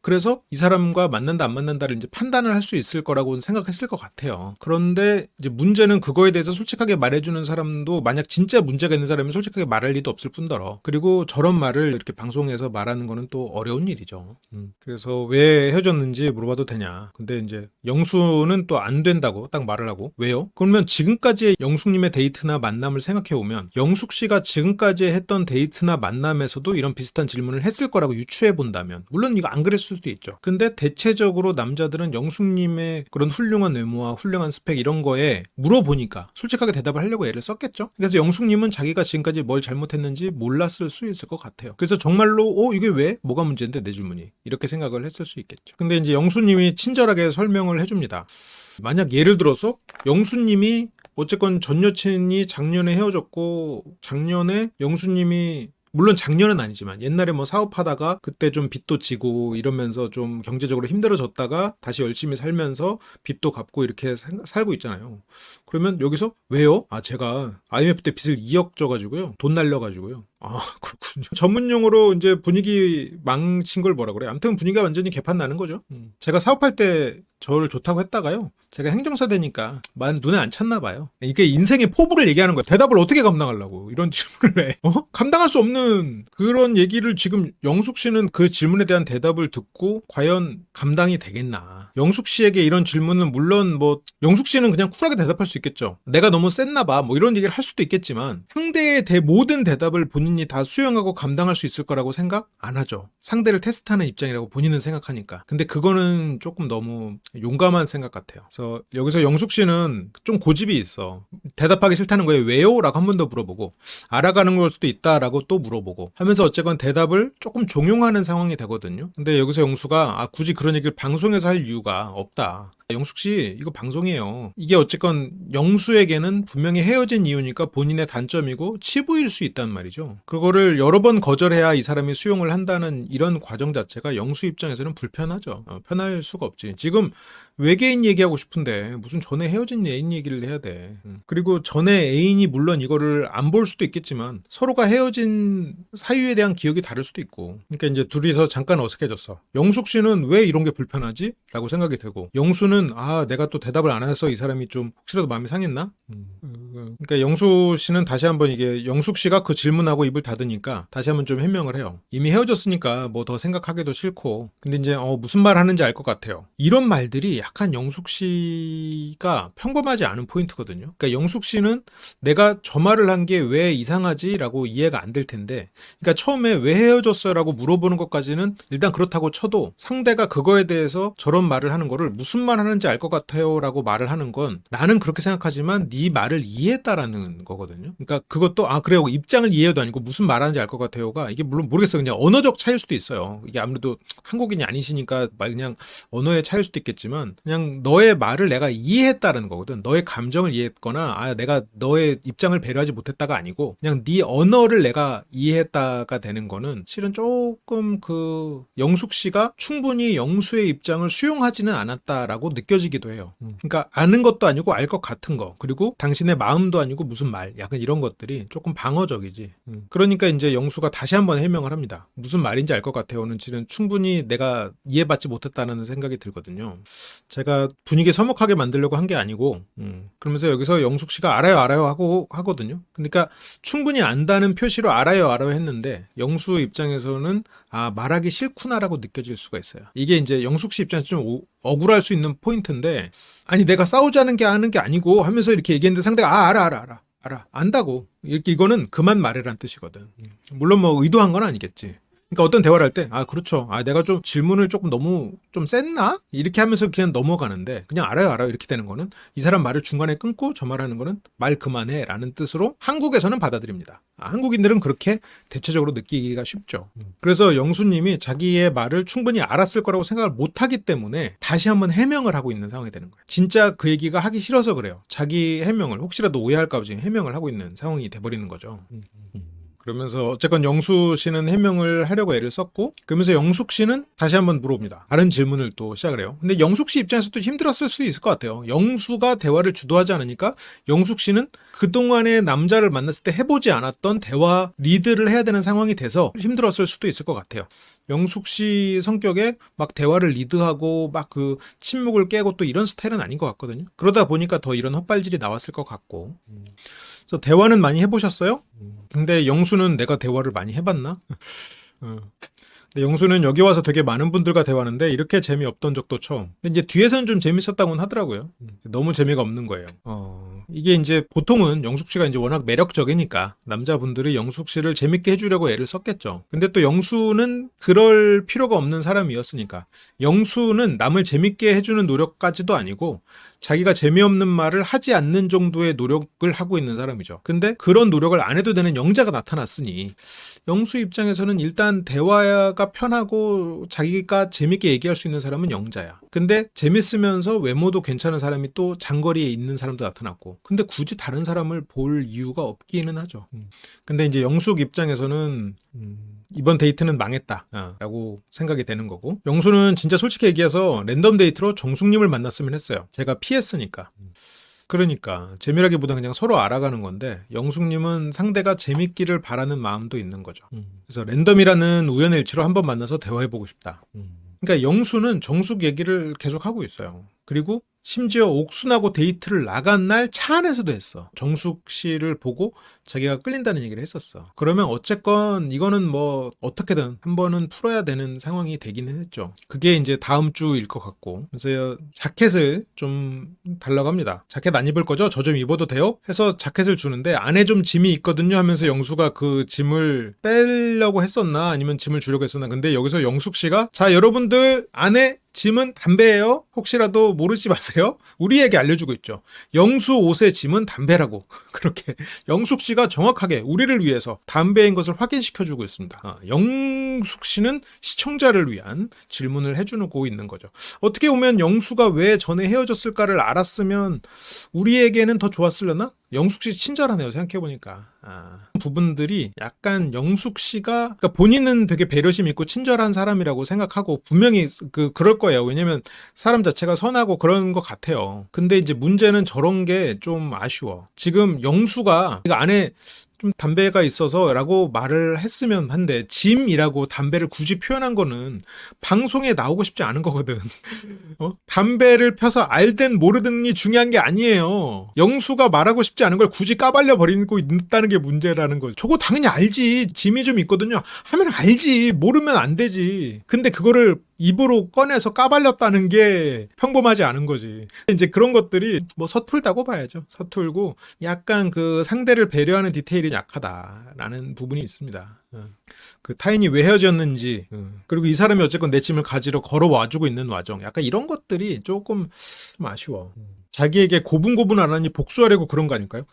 그래서 이 사람과 만난다 안 만난다를 이제 판단을 할 수 있을 거라고 생각했을 것 같아요. 그런데 이제 문제는 그거에 대해서 솔직하게 말해주는 사람도 만약 진짜 문제가 있는 사람이 솔직하게 말할 리도 없을 뿐더러 그리고 저런 말을 이렇게 방송에서 말하는 거는 또 어려운 일이죠. 그래서 왜 헤어졌는지 물어봐도 되냐. 근데 이제 영수는 또 안 된다고 딱 말을 하고 왜요? 그러면 지금까지의 영숙님의 데이트나 만남을 생각해보면 영숙 씨가 지금까지 했던 데이트나 만남에서도 이런 비슷한 질문을 했을 거라고 유추해 본다면 물론 이거 안 그랬을 수도 있죠. 근데 대체적으로 남자들은 영숙님의 그런 훌륭한 외모와 훌륭한 스펙 이런 거에 물어보니까 솔직하게 대답을 하려고 애를 썼겠죠. 그래서 영숙님은 자기가 지금까지 뭘 잘못했는지 몰랐을 수 있을 것 같아요. 그래서 정말로 이게 왜? 뭐가 문제인데 내 질문이 이렇게 생각을 했을 수 있겠죠. 근데 이제 영수님이 친절하게 설명을 해줍니다. 만약 예를 들어서 영수님이 어쨌건 전 여친이 작년에 헤어졌고 작년에 영수님이 물론 작년은 아니지만 옛날에 뭐 사업하다가 그때 좀 빚도 지고 이러면서 좀 경제적으로 힘들어졌다가 다시 열심히 살면서 빚도 갚고 이렇게 살고 있잖아요. 그러면 여기서 왜요? 제가 IMF 때 빚을 2억 져가지고요. 돈 날려가지고요. 그렇군요. 전문 용어로 이제 분위기 망친 걸 뭐라 그래? 아무튼 분위기가 완전히 개판 나는 거죠. 제가 사업할 때 저를 좋다고 했다가요. 제가 행정사 되니까 눈에 안 찼나 봐요. 이게 인생의 포부를 얘기하는 거야. 대답을 어떻게 감당하려고 이런 질문을 해. 감당할 수 없는 그런 얘기를 지금 영숙 씨는 그 질문에 대한 대답을 듣고 과연 감당이 되겠나. 영숙 씨에게 이런 질문은 물론 뭐 영숙 씨는 그냥 쿨하게 대답할 수 있겠죠. 내가 너무 셌나 봐. 뭐 이런 얘기를 할 수도 있겠지만 상대의 모든 대답을 본인이 다 수용하고 감당할 수 있을 거라고 생각 안 하죠. 상대를 테스트하는 입장이라고 본인은 생각하니까. 근데 그거는 조금 너무 용감한 생각 같아요. 그래서 여기서 영숙 씨는 좀 고집이 있어. 대답하기 싫다는 거에 왜요? 라고 한 번 더 물어보고 알아가는 걸 수도 있다라고 또 물어보고 하면서 어쨌건 대답을 조금 종용하는 상황이 되거든요. 근데 여기서 영수가 굳이 그런 얘기를 방송에서 할 이유가 없다. 영숙 씨 이거 방송이에요. 이게 어쨌건 영수에게는 분명히 헤어진 이유니까 본인의 단점이고 치부일 수 있단 말이죠. 그거를 여러 번 거절해야 이 사람이 수용을 한다는 이런 과정 자체가 영수 입장에서는 불편하죠. 편할 수가 없지. 지금 외계인 얘기하고 싶은데 무슨 전에 헤어진 애인 얘기를 해야 돼. 그리고 전에 애인이 물론 이거를 안 볼 수도 있겠지만 서로가 헤어진 사유에 대한 기억이 다를 수도 있고 그러니까 이제 둘이서 잠깐 어색해졌어. 영숙 씨는 왜 이런 게 불편하지? 라고 생각이 되고 영수는 내가 또 대답을 안 해서 이 사람이 좀 혹시라도 마음이 상했나? 그러니까 영수 씨는 다시 한번 이게 영숙 씨가 그 질문하고 입을 닫으니까 다시 한번 좀 해명을 해요. 이미 헤어졌으니까 뭐 더 생각하기도 싫고 근데 이제 무슨 말 하는지 알 것 같아요. 이런 말들이 약간 영숙 씨가 평범하지 않은 포인트거든요. 그러니까 영숙 씨는 내가 저 말을 한 게 왜 이상하지? 라고 이해가 안 될 텐데 그러니까 처음에 왜 헤어졌어요? 라고 물어보는 것까지는 일단 그렇다고 쳐도 상대가 그거에 대해서 저런 말을 하는 거를 무슨 말 하는지 알 것 같아요 라고 말을 하는 건 나는 그렇게 생각하지만 네 말을 이해했다라는 거거든요. 그러니까 그것도 그래요 입장을 이해해도 아니고 무슨 말하는지 알 것 같아요가 이게 물론 모르겠어요. 그냥 언어적 차이일 수도 있어요. 이게 아무래도 한국인이 아니시니까 그냥 언어의 차이일 수도 있겠지만 그냥 너의 말을 내가 이해했다는 거거든. 너의 감정을 이해했거나 내가 너의 입장을 배려하지 못했다가 아니고 그냥 네 언어를 내가 이해했다가 되는 거는 실은 조금 그 영숙 씨가 충분히 영수의 입장을 수용하지는 않았다라고 느껴지기도 해요. 그러니까 아는 것도 아니고 알 것 같은 거, 그리고 당신의 마음도 아니고 무슨 말, 약간 이런 것들이 조금 방어적이지. 그러니까 이제 영수가 다시 한번 해명을 합니다. 무슨 말인지 알 것 같아요는 실은 충분히 내가 이해받지 못했다는 생각이 들거든요. 제가 분위기 서먹하게 만들려고 한 게 아니고 그러면서 여기서 영숙 씨가 알아요 하고 하거든요. 그러니까 충분히 안다는 표시로 알아요 했는데 영수 입장에서는 말하기 싫구나라고 느껴질 수가 있어요. 이게 이제 영숙 씨 입장에서 좀 억울할 수 있는 포인트인데, 아니 내가 싸우자는 게 하는 게 아니고 하면서 이렇게 얘기했는데 상대가 알아 안다고, 이렇게 이거는 그만 말해란 뜻이거든. 물론 뭐 의도한 건 아니겠지. 그러니까 어떤 대화를 할 때 그렇죠, 내가 좀 질문을 조금 너무 좀 셌나? 이렇게 하면서 그냥 넘어가는데, 그냥 알아요 이렇게 되는 거는 이 사람 말을 중간에 끊고 저 말하는 거는 말 그만해 라는 뜻으로 한국에서는 받아들입니다. 한국인들은 그렇게 대체적으로 느끼기가 쉽죠. 그래서 영수님이 자기의 말을 충분히 알았을 거라고 생각을 못하기 때문에 다시 한번 해명을 하고 있는 상황이 되는 거예요. 진짜 그 얘기가 하기 싫어서 그래요. 자기 해명을 혹시라도 오해할까 봐 지금 해명을 하고 있는 상황이 돼버리는 거죠. 그러면서 어쨌건 영수 씨는 해명을 하려고 애를 썼고, 그러면서 영숙 씨는 다시 한번 물어봅니다. 다른 질문을 또 시작을 해요. 근데 영숙 씨 입장에서도 힘들었을 수도 있을 것 같아요. 영수가 대화를 주도하지 않으니까 영숙 씨는 그동안의 남자를 만났을 때 해보지 않았던 대화 리드를 해야 되는 상황이 돼서 힘들었을 수도 있을 것 같아요. 영숙 씨 성격에 막 대화를 리드하고 막 그 침묵을 깨고 또 이런 스타일은 아닌 것 같거든요. 그러다 보니까 더 이런 헛발질이 나왔을 것 같고. 그래서 대화는 많이 해보셨어요? 근데 영수는 내가 대화를 많이 해봤나? 근데 영수는 여기 와서 되게 많은 분들과 대화하는데 이렇게 재미없던 적도 처음. 근데 이제 뒤에서는 좀 재밌었다고는 하더라고요. 너무 재미가 없는 거예요. 이게 이제 보통은 영숙 씨가 이제 워낙 매력적이니까 남자분들이 영숙 씨를 재밌게 해주려고 애를 썼겠죠. 근데 또 영수는 그럴 필요가 없는 사람이었으니까. 영수는 남을 재밌게 해주는 노력까지도 아니고 자기가 재미없는 말을 하지 않는 정도의 노력을 하고 있는 사람이죠. 근데 그런 노력을 안 해도 되는 영자가 나타났으니 영수 입장에서는 일단 대화가 편하고 자기가 재밌게 얘기할 수 있는 사람은 영자야. 근데 재밌으면서 외모도 괜찮은 사람이 또 장거리에 있는 사람도 나타났고, 근데 굳이 다른 사람을 볼 이유가 없기는 하죠. 근데 이제 영숙 입장에서는 이번 데이트는 망했다 라고 생각이 되는 거고, 영수는 진짜 솔직히 얘기해서 랜덤 데이트로 정숙님을 만났으면 했어요. 제가 피했으니까. 그러니까 재미라기보다 그냥 서로 알아가는 건데, 영숙님은 상대가 재밌기를 바라는 마음도 있는 거죠. 그래서 랜덤이라는 우연의 일치로 한번 만나서 대화해보고 싶다. 그러니까 영수는 정숙 얘기를 계속 하고 있어요. 그리고 심지어 옥순하고 데이트를 나간 날 차 안에서도 했어. 정숙 씨를 보고 자기가 끌린다는 얘기를 했었어. 그러면 어쨌건 이거는 뭐 어떻게든 한 번은 풀어야 되는 상황이 되기는 했죠. 그게 이제 다음 주일 것 같고, 그래서 자켓을 좀 달라고 합니다. 자켓 안 입을 거죠? 저 좀 입어도 돼요? 해서 자켓을 주는데 안에 좀 짐이 있거든요 하면서 영수가 그 짐을 빼려고 했었나 아니면 짐을 주려고 했었나. 근데 여기서 영숙 씨가 자 여러분들 안에 짐은 담배예요. 혹시라도 모르지 마세요. 우리에게 알려주고 있죠. 영수 옷의 짐은 담배라고. 그렇게 영숙 씨가 정확하게 우리를 위해서 담배인 것을 확인시켜주고 있습니다. 영숙 씨는 시청자를 위한 질문을 해주고 있는 거죠. 어떻게 보면 영수가 왜 전에 헤어졌을까를 알았으면 우리에게는 더 좋았으려나? 영숙 씨 친절하네요. 생각해보니까. 부분들이 약간 영숙 씨가, 그러니까 본인은 되게 배려심 있고 친절한 사람이라고 생각하고 분명히 그럴 거예요. 왜냐면 사람 자체가 선하고 그런 것 같아요. 근데 이제 문제는 저런 게 좀 아쉬워. 지금 영수가 그 안에 좀 담배가 있어서 라고 말을 했으면 한데, 짐이라고 담배를 굳이 표현한 거는 방송에 나오고 싶지 않은 거거든. 담배를 펴서 알든 모르든이 중요한 게 아니에요. 영수가 말하고 싶지 않은 걸 굳이 까발려 버리고 있다는 게 문제라는 거죠. 저거 당연히 알지. 짐이 좀 있거든요 하면 알지. 모르면 안 되지. 근데 그거를 입으로 꺼내서 까발렸다는 게 평범하지 않은 거지. 이제 그런 것들이 뭐 서툴다고 봐야죠. 서툴고 약간 그 상대를 배려하는 디테일이 약하다라는 부분이 있습니다. 그 타인이 왜 헤어졌는지, 그리고 이 사람이 어쨌건 내 짐을 가지러 걸어와주고 있는 와정, 약간 이런 것들이 조금 좀 아쉬워. 자기에게 고분고분 안 하니 복수하려고 그런 거 아닐까요?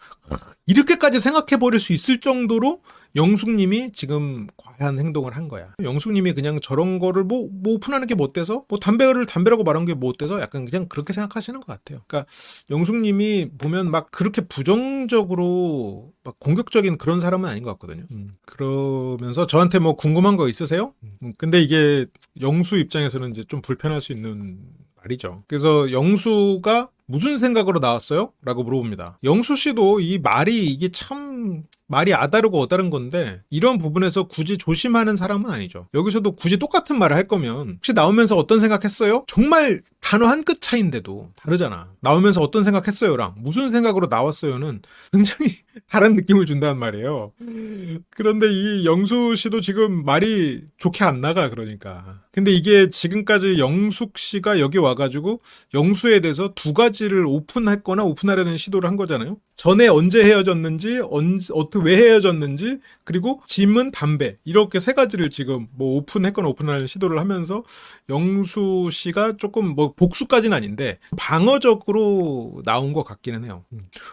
이렇게까지 생각해버릴 수 있을 정도로 영숙님이 지금 과한 행동을 한 거야. 영숙님이 그냥 저런 거를 뭐 오픈하는 게 못 돼서, 뭐 담배라고 말한 게 못 돼서 약간 그냥 그렇게 생각하시는 것 같아요. 그러니까 영숙님이 보면 막 그렇게 부정적으로 막 공격적인 그런 사람은 아닌 것 같거든요. 그러면서 저한테 뭐 궁금한 거 있으세요? 근데 이게 영수 입장에서는 이제 좀 불편할 수 있는 말이죠. 그래서 영수가 무슨 생각으로 나왔어요? 라고 물어봅니다. 영수 씨도 이 말이 이게 참 말이 아다르고 어다른 건데 이런 부분에서 굳이 조심하는 사람은 아니죠. 여기서도 굳이 똑같은 말을 할 거면 혹시 나오면서 어떤 생각했어요? 정말 단어 한 끗 차이인데도 다르잖아. 나오면서 어떤 생각했어요랑 무슨 생각으로 나왔어요는 굉장히 다른 느낌을 준다는 말이에요. 그런데 이 영수 씨도 지금 말이 좋게 안 나가 그러니까. 근데 이게 지금까지 영숙 씨가 여기 와가지고 영수에 대해서 두 가지를 오픈했거나 오픈하려는 시도를 한 거잖아요. 전에 언제 헤어졌는지, 왜 헤어졌는지, 그리고 짐은 담배. 이렇게 세 가지를 지금 뭐 오픈했거나 오픈하려는 시도를 하면서 영수 씨가 조금 뭐 복수까지는 아닌데 방어적으로 나온 것 같기는 해요.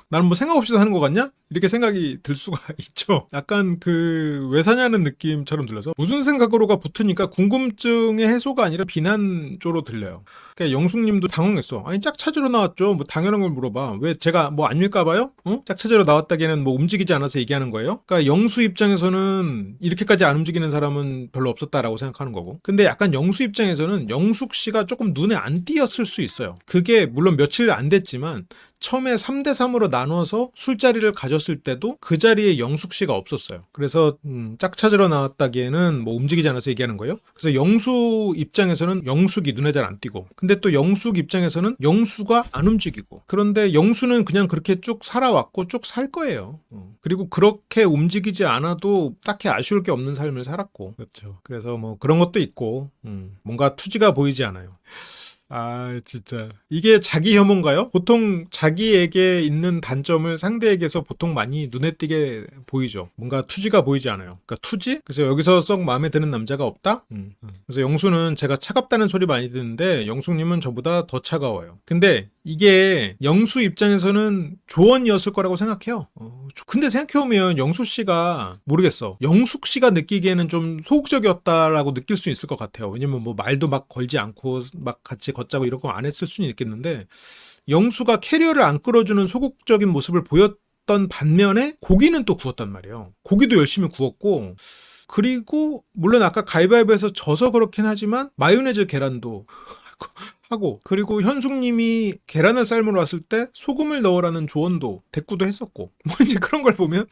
나는 뭐 생각 없이 사는 것 같냐? 이렇게 생각이 들 수가 있죠. 약간 그 왜 사냐는 느낌처럼 들려서 무슨 생각으로가 붙으니까 궁금증의 해소가 아니라 비난 쪽으로 들려요. 그러니까 영숙님도 당황했어. 아니 짝 찾으러 나왔죠. 뭐 당연한 걸 물어봐. 왜 제가 뭐 아닐까 봐요? 짝 찾으러 나왔다기에는 뭐 움직이지 않아서 얘기하는 거예요? 그러니까 영수 입장에서는 이렇게까지 안 움직이는 사람은 별로 없었다라고 생각하는 거고. 근데 약간 영수 입장에서는 영숙 씨가 조금 눈에 안 띄었을 수 있어요. 그게 물론 며칠 안 됐지만 처음에 3대3으로 나눠서 술자리를 가졌을 때도 그 자리에 영숙 씨가 없었어요. 그래서 짝 찾으러 나왔다기에는 뭐 움직이지 않아서 얘기하는 거예요. 그래서 영수 입장에서는 영숙이 눈에 잘 안 띄고, 근데 또 영숙 입장에서는 영수가 안 움직이고, 그런데 영수는 그냥 그렇게 쭉 살아왔고 쭉 살 거예요. 그리고 그렇게 움직이지 않아도 딱히 아쉬울 게 없는 삶을 살았고, 그렇죠. 그래서 뭐 그런 것도 있고, 뭔가 투지가 보이지 않아요. 아, 진짜. 이게 자기 혐오인가요? 보통 자기에게 있는 단점을 상대에게서 보통 많이 눈에 띄게 보이죠. 뭔가 투지가 보이지 않아요. 그러니까 투지? 그래서 여기서 썩 마음에 드는 남자가 없다? 그래서 영수는 제가 차갑다는 소리 많이 듣는데 영숙님은 저보다 더 차가워요. 근데 이게 영수 입장에서는 조언이었을 거라고 생각해요. 근데 생각해보면 영수 씨가 모르겠어. 영숙 씨가 느끼기에는 좀 소극적이었다라고 느낄 수 있을 것 같아요. 왜냐면 뭐 말도 막 걸지 않고 막 같이 걷자고 이런 거 안 했을 수는 있겠는데 영수가 캐리어를 안 끌어주는 소극적인 모습을 보였던 반면에 고기는 또 구웠단 말이에요. 고기도 열심히 구웠고 그리고 물론 아까 가위바위보에서 져서 그렇긴 하지만 마요네즈 계란도 하고 그리고 현숙님이 계란을 삶으러 왔을 때 소금을 넣으라는 조언도 대꾸도 했었고 뭐 이제 그런 걸 보면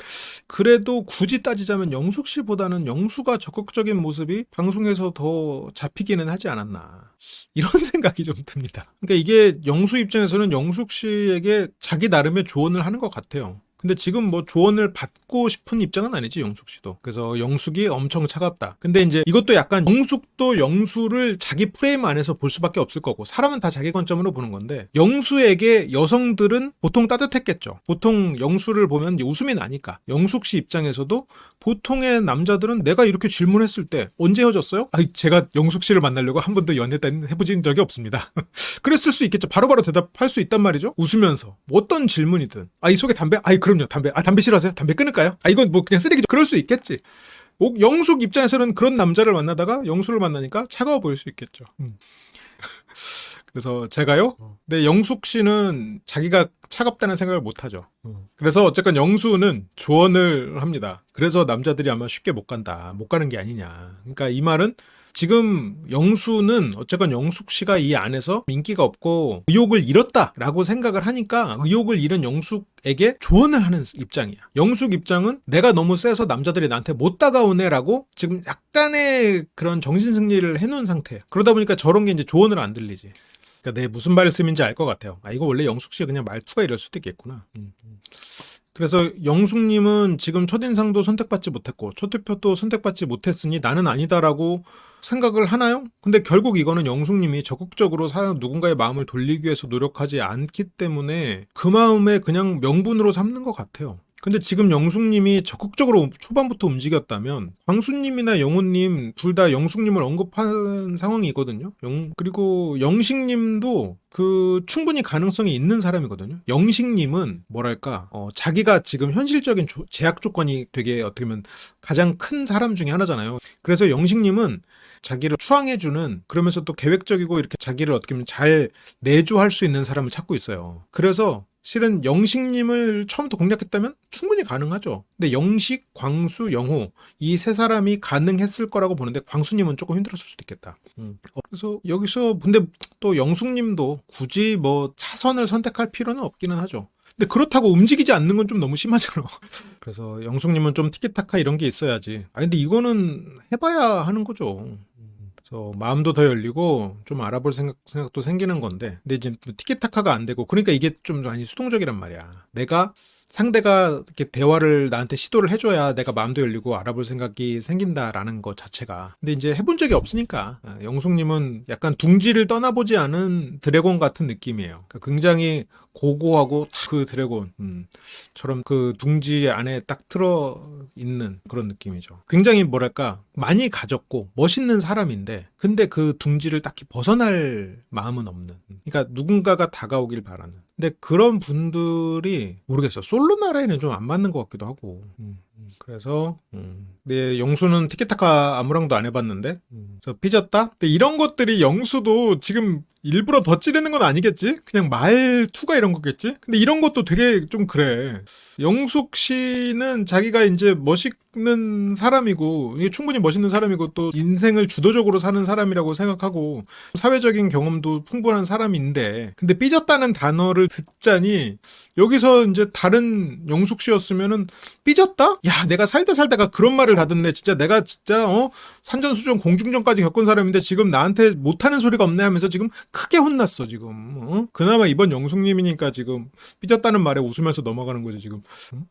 그래도 굳이 따지자면 영숙 씨보다는 영수가 적극적인 모습이 방송에서 더 잡히기는 하지 않았나 이런 생각이 좀 듭니다. 그러니까 이게 영수 입장에서는 영숙 씨에게 자기 나름의 조언을 하는 것 같아요. 근데 지금 뭐 조언을 받고 싶은 입장은 아니지 영숙 씨도. 그래서 영숙이 엄청 차갑다. 근데 이제 이것도 약간 영숙도 영수를 자기 프레임 안에서 볼 수밖에 없을 거고 사람은 다 자기 관점으로 보는 건데 영수에게 여성들은 보통 따뜻했겠죠. 보통 영수를 보면 웃음이 나니까. 영숙 씨 입장에서도 보통의 남자들은 내가 이렇게 질문했을 때 언제 헤어졌어요? 아니 제가 영숙 씨를 만나려고 한 번도 연애 해보진 적이 없습니다. 그랬을 수 있겠죠. 바로바로 대답할 수 있단 말이죠. 웃으면서 어떤 질문이든 이 속에 담배? 그럼요 담배. 담배 싫어하세요? 담배 끊을까요? 이건 뭐 그냥 쓰레기죠. 그럴 수 있겠지. 영숙 입장에서는 그런 남자를 만나다가 영수를 만나니까 차가워 보일 수 있겠죠. 그래서 제가요? 네, 영숙 씨는 자기가 차갑다는 생각을 못 하죠. 그래서 어쨌건 영수는 조언을 합니다. 그래서 남자들이 아마 쉽게 못 간다. 못 가는 게 아니냐. 그러니까 이 말은 지금 영수는 어쨌건 영숙 씨가 이 안에서 인기가 없고 의욕을 잃었다라고 생각을 하니까 의욕을 잃은 영숙에게 조언을 하는 입장이야. 영숙 입장은 내가 너무 세서 남자들이 나한테 못 다가오네라고 지금 약간의 그런 정신승리를 해놓은 상태야. 그러다 보니까 저런 게 이제 조언을 안 들리지. 그러니까 내 무슨 말씀인지 알 것 같아요. 이거 원래 영숙 씨가 그냥 말투가 이럴 수도 있겠구나. 그래서 영숙님은 지금 첫인상도 선택받지 못했고 첫투표도 선택받지 못했으니 나는 아니다라고 생각을 하나요? 근데 결국 이거는 영숙님이 적극적으로 누군가의 마음을 돌리기 위해서 노력하지 않기 때문에 그 마음에 그냥 명분으로 삼는 것 같아요. 근데 지금 영숙님이 적극적으로 초반부터 움직였다면 광수님이나 영호님 둘 다 영숙님을 언급한 상황이거든요. 그리고 영식님도 그 충분히 가능성이 있는 사람이거든요. 영식님은 뭐랄까 자기가 지금 현실적인 제약 조건이 되게 어떻게 보면 가장 큰 사람 중에 하나잖아요. 그래서 영식님은 자기를 추앙해주는 그러면서 또 계획적이고 이렇게 자기를 어떻게 보면 잘 내조할 수 있는 사람을 찾고 있어요. 그래서 실은 영식님을 처음부터 공략했다면 충분히 가능하죠. 근데 영식, 광수, 영호 이 세 사람이 가능했을 거라고 보는데 광수님은 조금 힘들었을 수도 있겠다. 그래서 여기서 근데 또 영숙님도 굳이 뭐 차선을 선택할 필요는 없기는 하죠. 근데 그렇다고 움직이지 않는 건 좀 너무 심하잖아. 그래서 영숙님은 좀 티키타카 이런 게 있어야지. 근데 이거는 해봐야 하는 거죠. 그래서 마음도 더 열리고 좀 알아볼 생각도 생기는 건데, 근데 이제 티키타카가 안 되고, 그러니까 이게 좀 많이 수동적이란 말이야. 내가 상대가 이렇게 대화를 나한테 시도를 해줘야 내가 마음도 열리고 알아볼 생각이 생긴다라는 것 자체가. 근데 이제 해본 적이 없으니까 영숙님은 약간 둥지를 떠나보지 않은 드래곤 같은 느낌이에요. 그러니까 굉장히 고고하고 그 드래곤처럼 그 둥지 안에 딱 틀어 있는 그런 느낌이죠. 굉장히 뭐랄까 많이 가졌고 멋있는 사람인데 근데 그 둥지를 딱히 벗어날 마음은 없는. 그러니까 누군가가 다가오길 바라는. 근데 그런 분들이 모르겠어. 솔로 나라에는 좀 안 맞는 것 같기도 하고. 그래서 내 영수는 티키타카 아무랑도 안 해봤는데 그래서 삐졌다? 근데 이런 것들이 영수도 지금 일부러 더 찌르는 건 아니겠지? 그냥 말투가 이런 거겠지? 근데 이런 것도 되게 좀 그래. 영숙 씨는 자기가 이제 멋있는 사람이고 이게 충분히 멋있는 사람이고 또 인생을 주도적으로 사는 사람이라고 생각하고 사회적인 경험도 풍부한 사람인데 근데 삐졌다는 단어를 듣자니 여기서 이제 다른 영숙 씨였으면은 삐졌다? 야 내가 살다가 그런 말을 다 듣네. 진짜 내가 진짜 산전수전 공중전까지 겪은 사람인데 지금 나한테 못하는 소리가 없네 하면서 지금 크게 혼났어 지금. 그나마 이번 영숙님이니까 지금 삐졌다는 말에 웃으면서 넘어가는 거지 지금.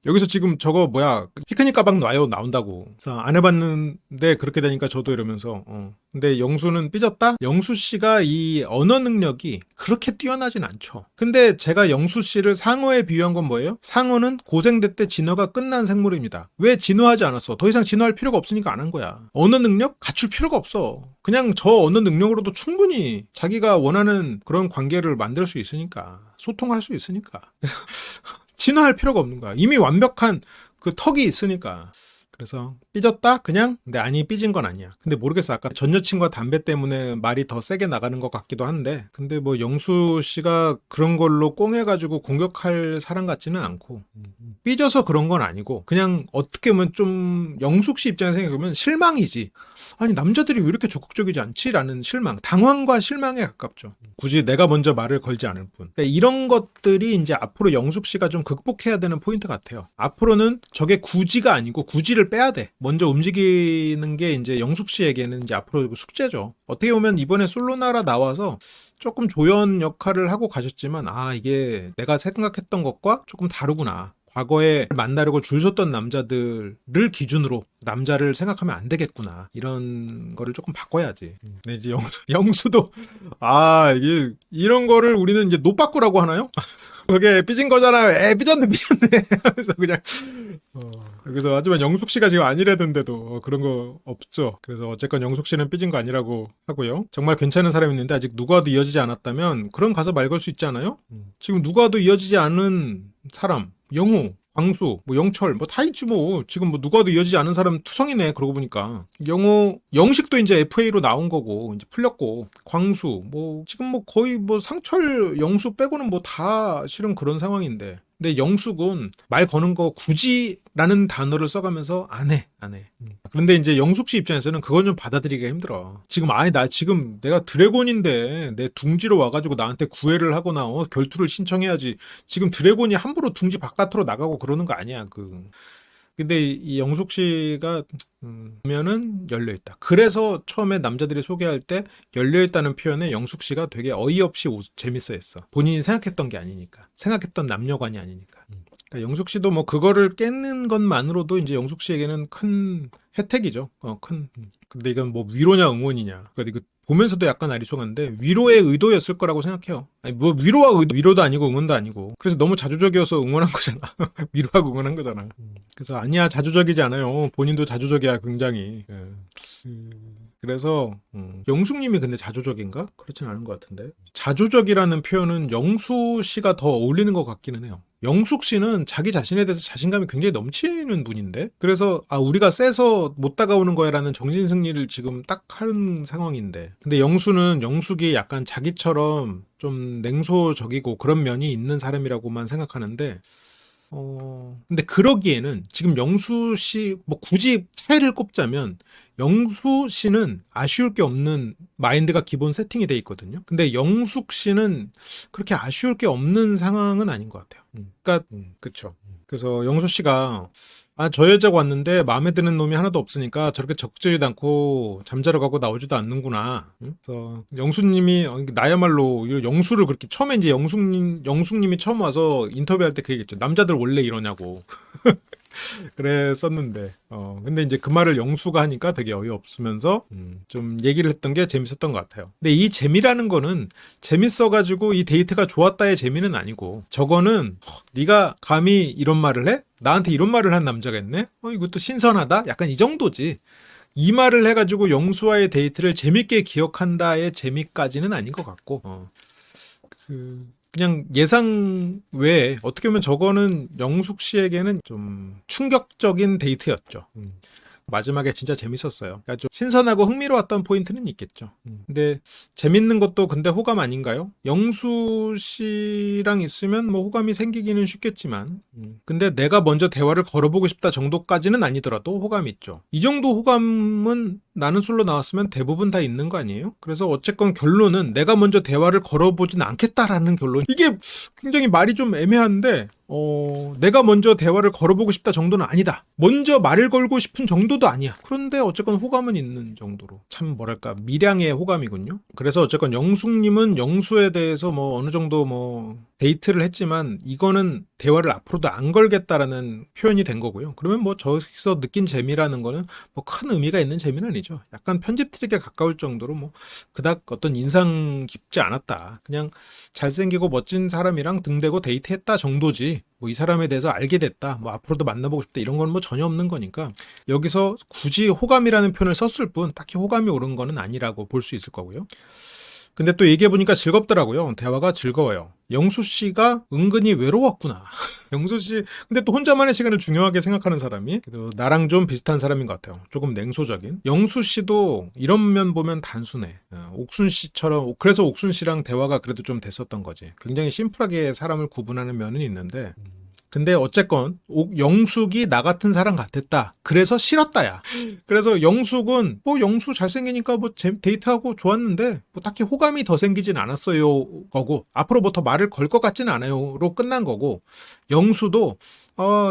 여기서 지금 저거 뭐야 피크닉 가방 놔요 나온다고. 그래서 안 해봤는데 그렇게 되니까 저도 이러면서 근데 영수는 삐졌다? 영수 씨가 이 언어 능력이 그렇게 뛰어나진 않죠. 근데 제가 영수 씨를 상어에 비유한 건 뭐예요? 상어는 고생대 때 진화가 끝난 생물입니다. 왜 진화하지 않았어? 더 이상 진화할 필요가 없으니까 안 한 거야. 언어 능력 갖출 필요가 없어. 그냥 저 언어 능력으로도 충분히 자기가 원하는 그런 관계를 만들 수 있으니까 소통할 수 있으니까 진화할 필요가 없는 거야. 이미 완벽한 그 턱이 있으니까. 그래서 삐졌다? 그냥? 근데 아니 삐진 건 아니야. 근데 모르겠어. 아까 전 여친과 담배 때문에 말이 더 세게 나가는 것 같기도 한데 근데 뭐 영수 씨가 그런 걸로 꽁해가지고 공격할 사람 같지는 않고 삐져서 그런 건 아니고 그냥 어떻게 보면 좀 영숙 씨 입장에서 생각해보면 실망이지. 아니 남자들이 왜 이렇게 적극적이지 않지? 라는 실망. 당황과 실망에 가깝죠. 굳이 내가 먼저 말을 걸지 않을 뿐. 그러니까 이런 것들이 이제 앞으로 영숙 씨가 좀 극복해야 되는 포인트 같아요. 앞으로는 저게 굳이가 아니고 굳이를 빼야 돼. 먼저 움직이는 게 이제 영숙 씨에게는 이제 앞으로 숙제죠. 어떻게 보면 이번에 솔로나라 나와서 조금 조연 역할을 하고 가셨지만 이게 내가 생각했던 것과 조금 다르구나. 과거에 만나려고 줄 섰던 남자들을 기준으로 남자를 생각하면 안 되겠구나. 이런 거를 조금 바꿔야지. 근데 이제 영수도 이게 이런 거를 우리는 이제 노빠꾸라고 하나요? 그게 삐진 거잖아. 삐졌네. 하면서 그냥 그래서 하지만 영숙 씨가 지금 아니라던데도 그런 거 없죠. 그래서 어쨌건 영숙 씨는 삐진 거 아니라고 하고요. 정말 괜찮은 사람이 있는데 아직 누구와도 이어지지 않았다면 그럼 가서 말 걸 수 있지 않아요? 지금 누구와도 이어지지 않은 사람 영호, 광수, 뭐 영철, 뭐 다 있지 뭐. 지금 뭐 누가도 이어지지 않은 사람 투성이네. 그러고 보니까 영호, 영식도 이제 FA로 나온 거고 이제 풀렸고 광수, 뭐 지금 뭐 거의 뭐 상철, 영수 빼고는 뭐 다 실은 그런 상황인데. 근데 영숙은 말 거는 거 굳이라는 단어를 써가면서 안 해. 그런데 이제 영숙 씨 입장에서는 그건 좀 받아들이기가 힘들어. 지금 나 지금 내가 드래곤인데 내 둥지로 와가지고 나한테 구애를 하거나 결투를 신청해야지. 지금 드래곤이 함부로 둥지 바깥으로 나가고 그러는 거 아니야. 근데 이 영숙 씨가 보면은 열려있다. 그래서 처음에 남자들이 소개할 때 열려있다는 표현에 영숙 씨가 되게 어이없이 재밌어했어. 본인이 생각했던 게 아니니까. 생각했던 남녀관이 아니니까. 그러니까 영숙 씨도 뭐 그거를 깨는 것만으로도 이제 영숙 씨에게는 큰 혜택이죠. 근데 이건 뭐 위로냐 응원이냐. 그러니까 이거 보면서도 약간 아리송한데 위로의 의도였을 거라고 생각해요. 아니 뭐 위로와 위로도 아니고 응원도 아니고. 그래서 너무 자조적이어서 응원한 거잖아. 위로하고 응원한 거잖아. 그래서 아니야 자조적이지 않아요. 본인도 자조적이야 굉장히. 그래서 영숙님이 근데 자조적인가? 그렇진 않은 것 같은데. 자조적이라는 표현은 영수 씨가 더 어울리는 것 같기는 해요. 영숙 씨는 자기 자신에 대해서 자신감이 굉장히 넘치는 분인데, 그래서 우리가 세서 못 다가오는 거야라는 정신 승리를 지금 딱 하는 상황인데, 근데 영숙이 약간 자기처럼 좀 냉소적이고 그런 면이 있는 사람이라고만 생각하는데, 근데 그러기에는 지금 영수 씨, 뭐 굳이 차이를 꼽자면 영수 씨는 아쉬울 게 없는 마인드가 기본 세팅이 돼 있거든요. 근데 영숙 씨는 그렇게 아쉬울 게 없는 상황은 아닌 것 같아요. 그러니까 그쵸. 그래서 영수 씨가 저 여자가 왔는데 마음에 드는 놈이 하나도 없으니까 저렇게 적절히도 않고 잠자러 가고 나오지도 않는구나. 그래서 영수님이 나야말로 영수를 그렇게 처음에 이제 영숙님이 처음 와서 인터뷰할 때 그 얘기했죠. 남자들 원래 이러냐고. 그랬었는데 근데 이제 그 말을 영수가 하니까 되게 어이없으면서 좀 얘기를 했던 게 재밌었던 것 같아요. 근데 이 재미라는 거는 재밌어가지고 이 데이트가 좋았다의 재미는 아니고, 저거는 네가 감히 이런 말을 해? 나한테 이런 말을 한 남자가 있네? 이것도 신선하다? 약간 이 정도지. 이 말을 해가지고 영수와의 데이트를 재밌게 기억한다의 재미까지는 아닌 것 같고, 그냥 예상 외에 어떻게 보면 저거는 영숙 씨에게는 좀 충격적인 데이트였죠. 마지막에 진짜 재밌었어요. 그러니까 좀 신선하고 흥미로웠던 포인트는 있겠죠. 근데 재밌는 것도 근데 호감 아닌가요? 영수 씨랑 있으면 뭐 호감이 생기기는 쉽겠지만, 근데 내가 먼저 대화를 걸어보고 싶다 정도까지는 아니더라도 호감이 있죠. 이 정도 호감은 나는 솔로 나왔으면 대부분 다 있는 거 아니에요? 그래서 어쨌건 결론은 내가 먼저 대화를 걸어보진 않겠다라는 결론. 이게 굉장히 말이 좀 애매한데, 내가 먼저 대화를 걸어보고 싶다 정도는 아니다. 먼저 말을 걸고 싶은 정도도 아니야. 그런데 어쨌건 호감은 있는 정도로. 참 뭐랄까 미량의 호감이군요. 그래서 어쨌건 영숙님은 영수에 대해서 뭐 어느 정도 뭐 데이트를 했지만 이거는 대화를 앞으로도 안 걸겠다라는 표현이 된 거고요. 그러면 뭐 저기서 느낀 재미라는 거는 뭐 큰 의미가 있는 재미는 아니죠. 약간 편집 트릭에 가까울 정도로 뭐 그닥 어떤 인상 깊지 않았다. 그냥 잘생기고 멋진 사람이랑 등대고 데이트했다 정도지. 뭐 이 사람에 대해서 알게 됐다. 뭐 앞으로도 만나보고 싶다. 이런 건 뭐 전혀 없는 거니까 여기서 굳이 호감이라는 표현을 썼을 뿐 딱히 호감이 오른 거는 아니라고 볼 수 있을 거고요. 근데 또 얘기해보니까 즐겁더라고요. 대화가 즐거워요. 영수 씨가 은근히 외로웠구나. 영수 씨, 근데 또 혼자만의 시간을 중요하게 생각하는 사람이 나랑 좀 비슷한 사람인 것 같아요. 조금 냉소적인. 영수 씨도 이런 면 보면 단순해. 옥순 씨처럼, 그래서 옥순 씨랑 대화가 그래도 좀 됐었던 거지. 굉장히 심플하게 사람을 구분하는 면은 있는데, 근데 어쨌건 영숙이 나 같은 사람 같았다. 그래서 싫었다야. 그래서 영숙은 뭐 영수 잘생기니까 뭐 데이트하고 좋았는데 뭐 딱히 호감이 더 생기진 않았어요 거고, 앞으로 뭐 더 말을 걸 것 같지는 않아요로 끝난 거고, 영수도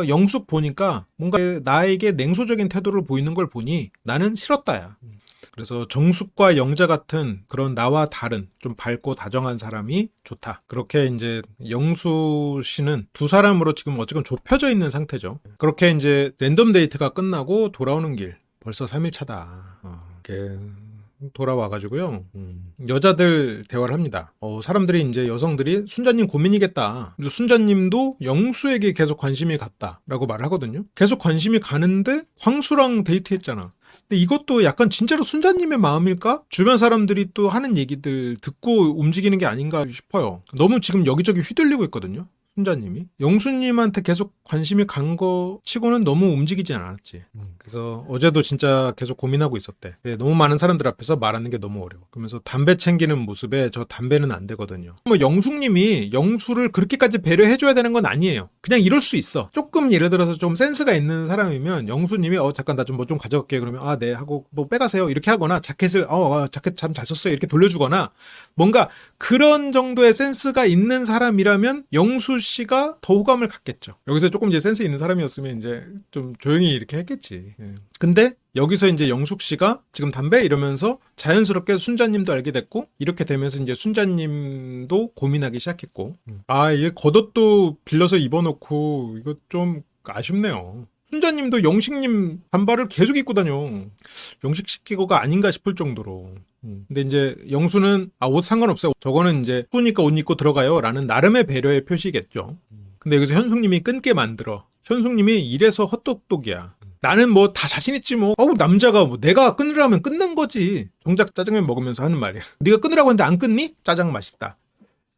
영숙 보니까 뭔가 나에게 냉소적인 태도를 보이는 걸 보니 나는 싫었다야. 그래서 정숙과 영자 같은 그런 나와 다른 좀 밝고 다정한 사람이 좋다. 그렇게 이제 영수 씨는 두 사람으로 지금 어쨌든 좁혀져 있는 상태죠. 그렇게 이제 랜덤 데이트가 끝나고 돌아오는 길 벌써 3일 차다. 이렇게 돌아와가지고요. 여자들 대화를 합니다. 사람들이 이제 여성들이 순자님 고민이겠다. 그래서 순자님도 영수에게 계속 관심이 갔다라고 말을 하거든요. 계속 관심이 가는데 광수랑 데이트했잖아. 근데 이것도 약간 진짜로 순자님의 마음일까? 주변 사람들이 또 하는 얘기들 듣고 움직이는 게 아닌가 싶어요. 너무 지금 여기저기 휘둘리고 있거든요. 순자님이 영수님한테 계속 관심이 간 거 치고는 너무 움직이지 않았지. 그래서 어제도 진짜 계속 고민하고 있었대. 너무 많은 사람들 앞에서 말하는 게 너무 어려워. 그러면서 담배 챙기는 모습에 저 담배는 안 되거든요. 뭐 영숙님이 영수를 그렇게까지 배려해줘야 되는 건 아니에요. 그냥 이럴 수 있어. 조금 예를 들어서 좀 센스가 있는 사람이면 영수님이 잠깐 나 좀 뭐 좀 가져갈게. 그러면 네 하고 뭐 빼가세요 이렇게 하거나, 자켓을 자켓 참 잘 썼어요 이렇게 돌려주거나, 뭔가 그런 정도의 센스가 있는 사람이라면 영수 씨가 더 호감을 갖겠죠. 여기서 조금 이제 센스 있는 사람이었으면 이제 좀 조용히 이렇게 했겠지. 근데 여기서 이제 영숙 씨가 지금 담배 이러면서 자연스럽게 순자님도 알게 됐고, 이렇게 되면서 이제 순자님도 고민하기 시작했고, 아, 이게 겉옷도 빌려서 입어놓고 이거 좀 아쉽네요. 순자님도 영식님 반발을 계속 입고 다녀. 영식 시키고가 아닌가 싶을 정도로. 근데 이제 영수는 옷 상관없어요. 저거는 이제 추우니까 옷 입고 들어가요. 라는 나름의 배려의 표시겠죠. 근데 여기서 현숙님이 끊게 만들어. 현숙님이 이래서 헛똑똑이야. 나는 뭐 다 자신 있지 뭐. 남자가 뭐 내가 끊으라면 끊는 거지. 정작 짜장면 먹으면서 하는 말이야. 네가 끊으라고 했는데 안 끊니? 짜장 맛있다.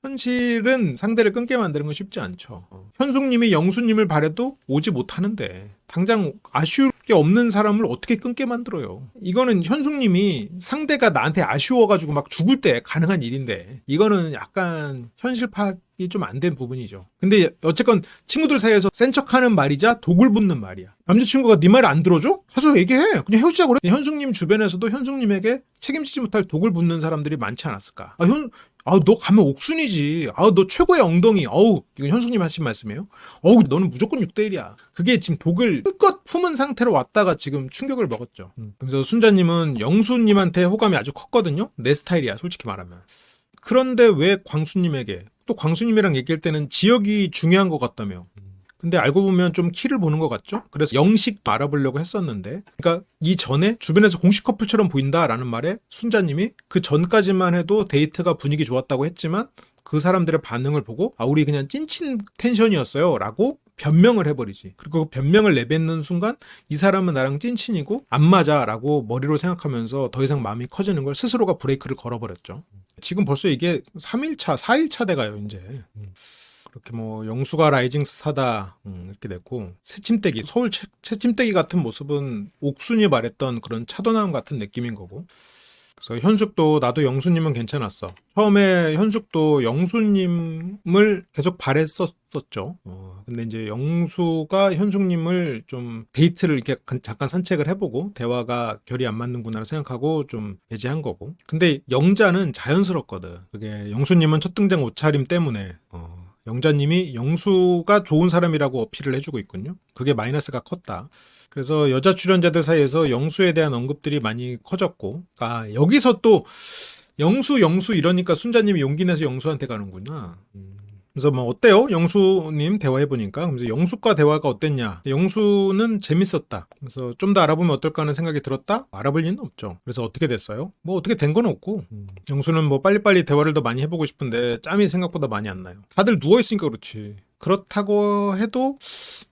현실은 상대를 끊게 만드는 건 쉽지 않죠. 현숙님이 영수님을 바래도 오지 못하는데 당장 아쉬울 게 없는 사람을 어떻게 끊게 만들어요. 이거는 현숙님이 상대가 나한테 아쉬워가지고 막 죽을 때 가능한 일인데, 이거는 약간 현실 파악이 좀 안 된 부분이죠. 근데 어쨌건 친구들 사이에서 센 척하는 말이자 독을 붙는 말이야. 남자친구가 네 말 안 들어줘? 가서 얘기해. 그냥 헤어지자고 그래. 현숙님 주변에서도 현숙님에게 책임지지 못할 독을 붙는 사람들이 많지 않았을까. 너 가면 옥순이지. 너 최고의 엉덩이. 이건 현숙님 하신 말씀이에요. 너는 무조건 6대1이야. 그게 지금 독을 힘껏 품은 상태로 왔다가 지금 충격을 먹었죠. 그래서 순자님은 영수님한테 호감이 아주 컸거든요. 내 스타일이야, 솔직히 말하면. 그런데 왜 광수님에게, 또 광수님이랑 얘기할 때는 지역이 중요한 것 같다며. 근데 알고 보면 좀 키를 보는 것 같죠? 그래서 영식 알아보려고 했었는데, 그러니까 이전에 주변에서 공식 커플처럼 보인다라는 말에 순자님이 그 전까지만 해도 데이트가 분위기 좋았다고 했지만 그 사람들의 반응을 보고 우리 그냥 찐친 텐션이었어요 라고 변명을 해버리지. 그리고 그 변명을 내뱉는 순간 이 사람은 나랑 찐친이고 안 맞아 라고 머리로 생각하면서 더 이상 마음이 커지는 걸 스스로가 브레이크를 걸어버렸죠. 지금 벌써 이게 3일차, 4일차 돼가요 이제. 그렇게 뭐 영수가 라이징 스타다 이렇게 됐고, 새침대기, 서울 새침대기 같은 모습은 옥순이 말했던 그런 차도남 같은 느낌인 거고. 그래서 현숙도 나도 영수님은 괜찮았어. 처음에 현숙도 영수님을 계속 바랬었죠. 근데 이제 영수가 현숙님을 좀 데이트를 이렇게 잠깐 산책을 해보고 대화가 결이 안 맞는구나 생각하고 좀 배제한 거고. 근데 영자는 자연스럽거든. 그게 영수님은 첫 등장 옷차림 때문에 영자님이 영수가 좋은 사람이라고 어필을 해주고 있군요. 그게 마이너스가 컸다. 그래서 여자 출연자들 사이에서 영수에 대한 언급들이 많이 커졌고, 여기서 또 영수 이러니까 순자님이 용기 내서 영수한테 가는구나. 그래서 뭐 어때요? 영수님 대화해보니까. 그래서 영수과 대화가 어땠냐? 영수는 재밌었다. 그래서 좀 더 알아보면 어떨까 하는 생각이 들었다? 알아볼 리는 없죠. 그래서 어떻게 됐어요? 뭐 어떻게 된 건 없고, 영수는 뭐 빨리빨리 대화를 더 많이 해보고 싶은데 짬이 생각보다 많이 안 나요. 다들 누워있으니까 그렇지. 그렇다고 해도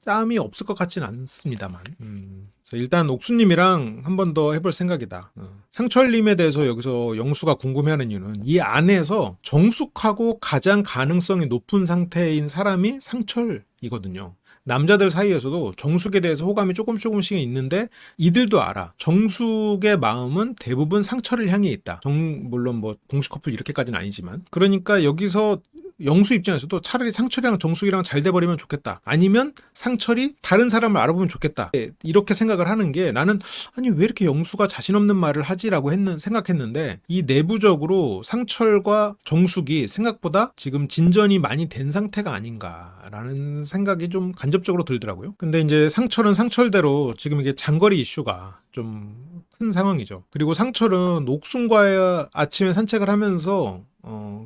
짬이 없을 것 같진 않습니다만. 그래서 일단 옥수님이랑 한 번 더 해볼 생각이다. 상철님에 대해서 여기서 영수가 궁금해하는 이유는 이 안에서 정숙하고 가장 가능성이 높은 상태인 사람이 상철이거든요. 남자들 사이에서도 정숙에 대해서 호감이 조금씩 있는데 이들도 알아. 정숙의 마음은 대부분 상철을 향해 있다. 물론 뭐 공식 커플 이렇게까지는 아니지만. 그러니까 여기서 영수 입장에서도 차라리 상철이랑 정숙이랑 잘 돼버리면 좋겠다. 아니면 상철이 다른 사람을 알아보면 좋겠다. 이렇게 생각을 하는 게, 나는 왜 이렇게 영수가 자신 없는 말을 하지라고 생각했는데, 이 내부적으로 상철과 정숙이 생각보다 지금 진전이 많이 된 상태가 아닌가라는 생각이 좀 간접적으로 들더라고요. 근데 이제 상철은 상철대로 지금 이게 장거리 이슈가 좀 큰 상황이죠. 그리고 상철은 옥순과 아침에 산책을 하면서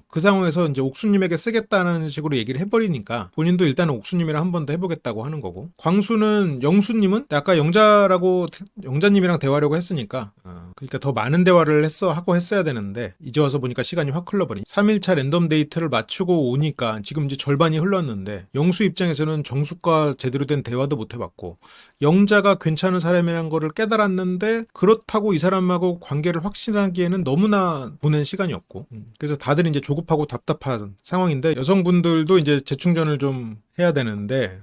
그 상황에서 이제 옥수님에게 쓰겠다는 식으로 얘기를 해버리니까 본인도 일단 옥수님이랑 한 번 더 해보겠다고 하는 거고, 광수는 영수님은 아까 영자님이랑 대화하려고 했으니까 그러니까 더 많은 대화를 하고 했어야 되는데 이제 와서 보니까 시간이 확 흘러버린 3일차 랜덤 데이트를 마치고 오니까 지금 이제 절반이 흘렀는데, 영수 입장에서는 정숙과 제대로 된 대화도 못 해봤고, 영자가 괜찮은 사람이라는 거를 깨달았는데 그렇다고 이 사람하고 관계를 확신하기에는 너무나 보낸 시간이 없고, 그래서 다들 이제 조급하고 답답한 상황인데, 여성분들도 이제 재충전을 좀 해야 되는데,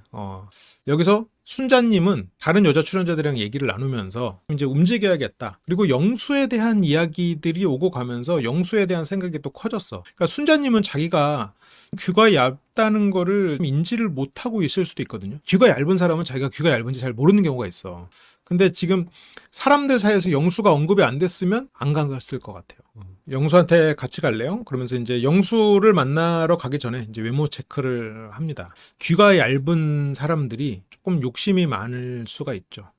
여기서 순자님은 다른 여자 출연자들이랑 얘기를 나누면서 이제 움직여야겠다. 그리고 영수에 대한 이야기들이 오고 가면서 영수에 대한 생각이 또 커졌어. 그러니까 순자님은 자기가 귀가 얇다는 거를 인지를 못하고 있을 수도 있거든요. 귀가 얇은 사람은 자기가 귀가 얇은지 잘 모르는 경우가 있어. 근데 지금 사람들 사이에서 영수가 언급이 안 됐으면 안 갔을 것 같아요. 영수한테 같이 갈래요? 그러면서 이제 영수를 만나러 가기 전에 이제 외모 체크를 합니다. 귀가 얇은 사람들이 조금 욕심이 많을 수가 있죠.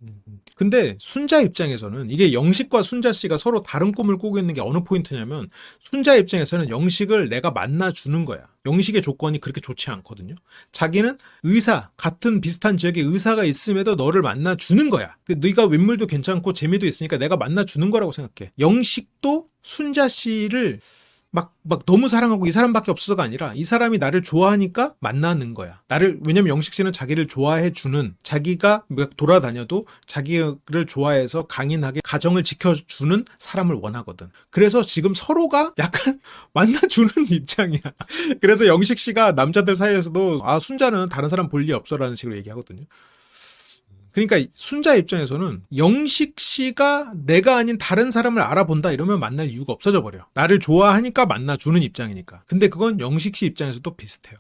근데 순자 입장에서는 이게 영식과 순자 씨가 서로 다른 꿈을 꾸고 있는 게 어느 포인트냐면 순자 입장에서는 영식을 내가 만나주는 거야. 영식의 조건이 그렇게 좋지 않거든요. 자기는 의사, 같은 비슷한 지역에 의사가 있음에도 너를 만나주는 거야. 네가 외물도 괜찮고 재미도 있으니까 내가 만나주는 거라고 생각해. 영식도 순자 씨를 막 너무 사랑하고 이 사람밖에 없어서가 아니라 이 사람이 나를 좋아하니까 만나는 거야. 왜냐면 영식 씨는 자기를 좋아해주는, 자기가 돌아다녀도 자기를 좋아해서 강인하게 가정을 지켜주는 사람을 원하거든. 그래서 지금 서로가 약간 만나주는 입장이야. 그래서 영식 씨가 남자들 사이에서도 순자는 다른 사람 볼 리 없어라는 식으로 얘기하거든요. 그러니까 순자 입장에서는 영식 씨가 내가 아닌 다른 사람을 알아본다 이러면 만날 이유가 없어져 버려. 나를 좋아하니까 만나주는 입장이니까. 근데 그건 영식 씨 입장에서도 비슷해요.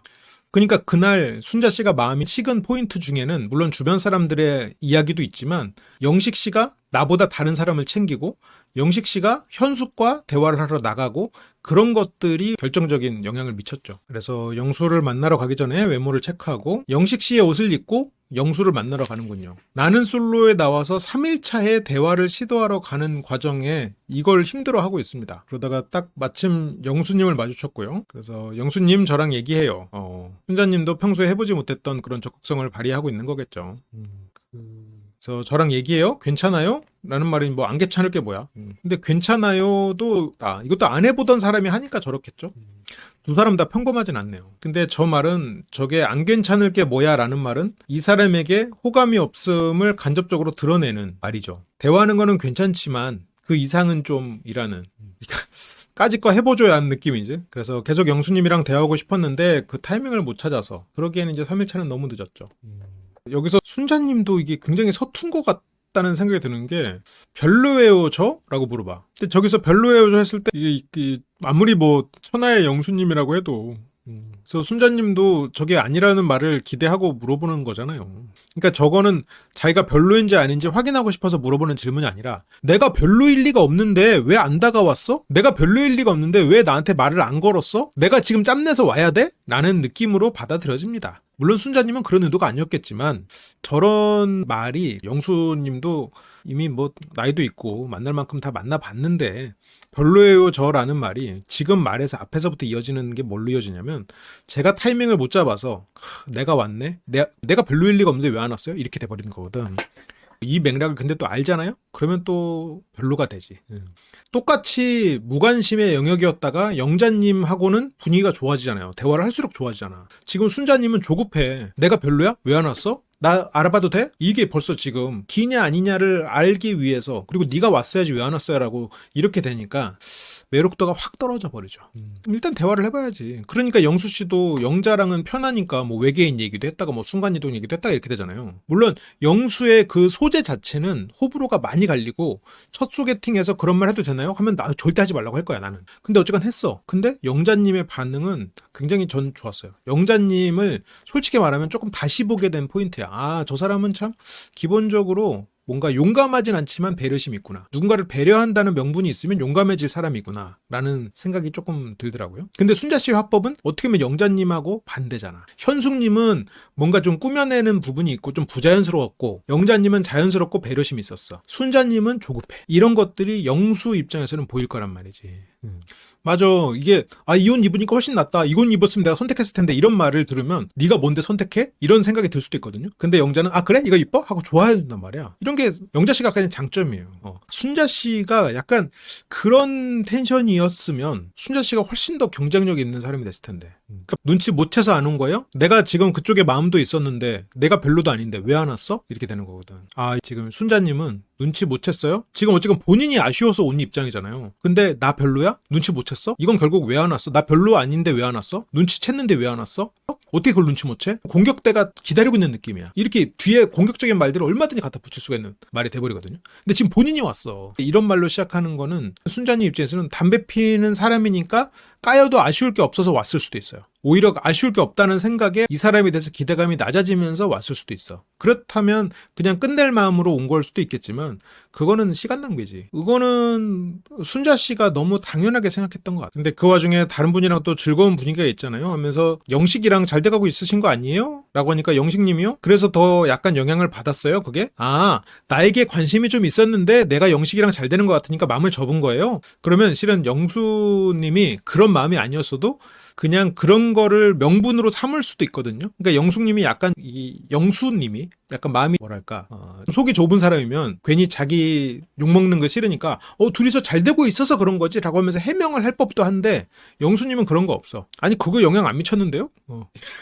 그러니까 그날 순자 씨가 마음이 식은 포인트 중에는 물론 주변 사람들의 이야기도 있지만 영식 씨가 나보다 다른 사람을 챙기고 영식 씨가 현숙과 대화를 하러 나가고 그런 것들이 결정적인 영향을 미쳤죠. 그래서 영수를 만나러 가기 전에 외모를 체크하고 영식 씨의 옷을 입고 영수를 만나러 가는군요. 나는 솔로에 나와서 3일차에 대화를 시도하러 가는 과정에 이걸 힘들어하고 있습니다. 그러다가 딱 마침 영수님을 마주쳤고요. 그래서 영수님 저랑 얘기해요. 순자님도 평소에 해보지 못했던 그런 적극성을 발휘하고 있는 거겠죠. 그래서 저랑 얘기해요? 괜찮아요? 라는 말이 뭐 안 괜찮을 게 뭐야. 근데 괜찮아요도 이것도 안 해보던 사람이 하니까 저렇겠죠. 두 사람 다 평범하진 않네요. 근데 저 말은 저게 안 괜찮을 게 뭐야 라는 말은 이 사람에게 호감이 없음을 간접적으로 드러내는 말이죠. 대화하는 거는 괜찮지만 그 이상은 좀 이라는 까짓 거 해보줘야 하는 느낌이지. 그래서 계속 영수님이랑 대화하고 싶었는데 그 타이밍을 못 찾아서 그러기에는 이제 3일차는 너무 늦었죠. 여기서 순자님도 이게 굉장히 서툰 것 같다는 생각이 드는 게 별로예요 저? 라고 물어봐. 근데 저기서 별로예요 저 했을 때 이게 아무리 뭐 천하의 영수님이라고 해도 그래서 순자님도 저게 아니라는 말을 기대하고 물어보는 거잖아요. 그러니까 저거는 자기가 별로인지 아닌지 확인하고 싶어서 물어보는 질문이 아니라 내가 별로일 리가 없는데 왜 안 다가왔어? 내가 별로일 리가 없는데 왜 나한테 말을 안 걸었어? 내가 지금 짬내서 와야 돼? 라는 느낌으로 받아들여집니다. 물론 순자님은 그런 의도가 아니었겠지만 저런 말이 영수님도 이미 뭐 나이도 있고 만날 만큼 다 만나봤는데 별로예요 저라는 말이 지금 말에서 앞에서부터 이어지는 게 뭘로 이어지냐면 제가 타이밍을 못 잡아서 내가 왔네? 내가 별로일 리가 없는데 왜 안 왔어요? 이렇게 돼버리는 거거든. 이 맥락을 근데 또 알잖아요? 그러면 또 별로가 되지. 똑같이 무관심의 영역이었다가 영자님하고는 분위기가 좋아지잖아요. 대화를 할수록 좋아지잖아. 지금 순자님은 조급해. 내가 별로야? 왜 안 왔어? 나 알아봐도 돼? 이게 벌써 지금 기냐 아니냐를 알기 위해서 그리고 네가 왔어야지 왜 안 왔어요? 라고 이렇게 되니까 매력도가 확 떨어져 버리죠. 그럼 일단 대화를 해봐야지. 그러니까 영수 씨도 영자랑은 편하니까 뭐 외계인 얘기도 했다가 뭐 순간이동 얘기도 했다가 이렇게 되잖아요. 물론 영수의 그 소재 자체는 호불호가 많이 갈리고 첫 소개팅에서 그런 말 해도 되나요? 하면 나 절대 하지 말라고 할 거야 나는. 근데 어쨌건 했어. 근데 영자님의 반응은 굉장히 전 좋았어요. 영자님을 솔직히 말하면 조금 다시 보게 된 포인트야. 저 사람은 참 기본적으로 뭔가 용감하진 않지만 배려심이 있구나. 누군가를 배려한다는 명분이 있으면 용감해질 사람이구나 라는 생각이 조금 들더라고요. 근데 순자 씨의 화법은 어떻게 보면 영자님하고 반대잖아. 현숙님은 뭔가 좀 꾸며내는 부분이 있고 좀 부자연스러웠고 영자님은 자연스럽고 배려심이 있었어. 순자님은 조급해. 이런 것들이 영수 입장에서는 보일 거란 말이지. 맞아. 이게 이 옷 입으니까 훨씬 낫다. 이건 입었으면 내가 선택했을 텐데 이런 말을 들으면 네가 뭔데 선택해? 이런 생각이 들 수도 있거든요. 근데 영자는 그래? 이거 이뻐? 하고 좋아해준단 말이야. 이런 게 영자 씨가 약간 장점이에요. 순자 씨가 약간 그런 텐션이었으면 순자 씨가 훨씬 더 경쟁력 있는 사람이 됐을 텐데. 그러니까 눈치 못 채서 안 온 거예요? 내가 지금 그쪽에 마음도 있었는데 내가 별로도 아닌데 왜 안 왔어? 이렇게 되는 거거든. 지금 순자님은 눈치 못 챘어요? 지금 어쨌든 본인이 아쉬워서 온 입장이잖아요. 근데 나 별로야? 눈치 못 챘어? 이건 결국 왜 안 왔어? 나 별로 아닌데 왜 안 왔어? 눈치 챘는데 왜 안 왔어? 어떻게 그걸 눈치 못 채? 공격대가 기다리고 있는 느낌이야. 이렇게 뒤에 공격적인 말들을 얼마든지 갖다 붙일 수가 있는 말이 돼버리거든요. 근데 지금 본인이 왔어. 이런 말로 시작하는 거는 순자님 입장에서는 담배 피는 사람이니까 까여도 아쉬울 게 없어서 왔을 수도 있어요. 오히려 아쉬울 게 없다는 생각에 이 사람에 대해서 기대감이 낮아지면서 왔을 수도 있어. 그렇다면 그냥 끝낼 마음으로 온 걸 수도 있겠지만 그거는 시간 낭비지. 이거는 순자 씨가 너무 당연하게 생각했던 것 같아. 근데 그 와중에 다른 분이랑 또 즐거운 분위기가 있잖아요 하면서 영식이랑 잘 돼가고 있으신 거 아니에요? 라고 하니까 영식님이요? 그래서 더 약간 영향을 받았어요 그게? 아, 나에게 관심이 좀 있었는데 내가 영식이랑 잘 되는 것 같으니까 마음을 접은 거예요? 그러면 실은 영수님이 그런 마음이 아니었어도 그냥 그런 거를 명분으로 삼을 수도 있거든요. 그러니까 영숙님이 약간 이 영수님이 약간 마음이 뭐랄까 속이 좁은 사람이면 괜히 자기 욕먹는 거 싫으니까 둘이서 잘 되고 있어서 그런 거지 라고 하면서 해명을 할 법도 한데 영수님은 그런 거 없어. 아니 그거 영향 안 미쳤는데요?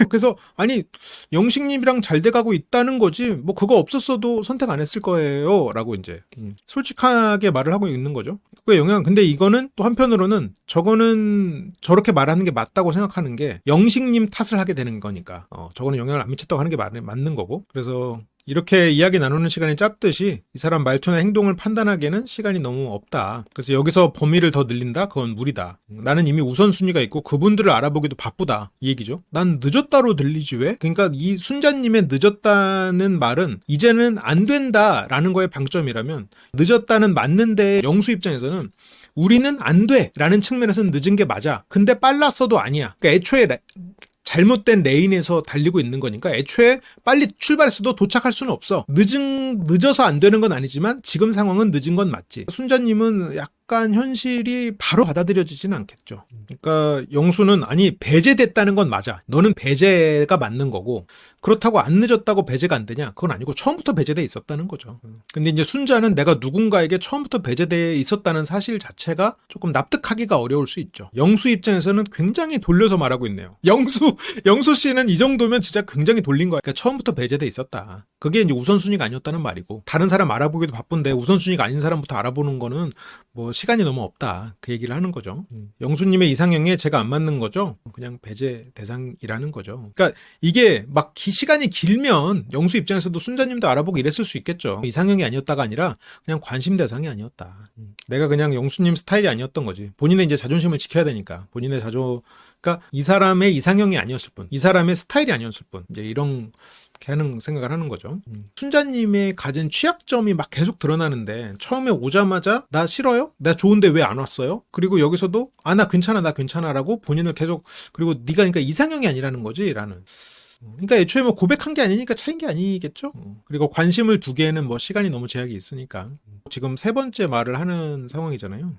그래서 아니 영식님이랑 잘 돼가고 있다는 거지 뭐 그거 없었어도 선택 안 했을 거예요 라고 이제 솔직하게 말을 하고 있는 거죠. 그게 영향. 근데 이거는 또 한편으로는 저거는 저렇게 말하는 게 맞다고 생각하는 게 영식님 탓을 하게 되는 거니까 저거는 영향을 안 미쳤다고 하는 게 맞는 거고. 그래서 이렇게 이야기 나누는 시간이 짧듯이 이 사람 말투나 행동을 판단하기에는 시간이 너무 없다. 그래서 여기서 범위를 더 늘린다? 그건 무리다. 나는 이미 우선순위가 있고 그분들을 알아보기도 바쁘다. 이 얘기죠. 난 늦었다로 들리지 왜? 그러니까 이 순자님의 늦었다는 말은 이제는 안 된다라는 거에 방점이라면 늦었다는 맞는데 영수 입장에서는 우리는 안 돼! 라는 측면에서는 늦은 게 맞아. 근데 빨랐어도 아니야. 그러니까 애초에 잘못된 레인에서 달리고 있는 거니까 애초에 빨리 출발했어도 도착할 수는 없어. 늦어서 안 되는 건 아니지만 지금 상황은 늦은 건 맞지. 순자님은 약간 현실이 바로 받아들여지지는 않겠죠. 그러니까 영수는 아니 배제됐다는 건 맞아. 너는 배제가 맞는 거고 그렇다고 안 늦었다고 배제가 안 되냐? 그건 아니고 처음부터 배제돼 있었다는 거죠. 근데 이제 순자는 내가 누군가에게 처음부터 배제돼 있었다는 사실 자체가 조금 납득하기가 어려울 수 있죠. 영수 입장에서는 굉장히 돌려서 말하고 있네요. 영수 씨는 이 정도면 진짜 굉장히 돌린 거야. 그러니까 처음부터 배제돼 있었다. 그게 이제 우선순위가 아니었다는 말이고 다른 사람 알아보기도 바쁜데 우선순위가 아닌 사람부터 알아보는 거는 뭐 시간이 너무 없다. 그 얘기를 하는 거죠. 영수님의 이상형에 제가 안 맞는 거죠. 그냥 배제 대상이라는 거죠. 그러니까 이게 막 시간이 길면 영수 입장에서도 순자님도 알아보고 이랬을 수 있겠죠. 이상형이 아니었다가 아니라 그냥 관심 대상이 아니었다. 내가 그냥 영수님 스타일이 아니었던 거지. 본인의 이제 자존심을 지켜야 되니까 본인의 그러니까 이 사람의 이상형이 아니었을 뿐, 이 사람의 스타일이 아니었을 뿐, 이제 이런 하는 생각을 하는 거죠. 순자님의 가진 취약점이 막 계속 드러나는데 처음에 오자마자 나 싫어요? 나 좋은데 왜 안 왔어요? 그리고 여기서도 나 괜찮아라고 본인을 계속 그리고 네가 그러니까 이상형이 아니라는 거지 라는. 그러니까 애초에 뭐 고백한 게 아니니까 차인 게 아니겠죠? 그리고 관심을 두기에는 뭐 시간이 너무 제약이 있으니까 지금 세 번째 말을 하는 상황이잖아요.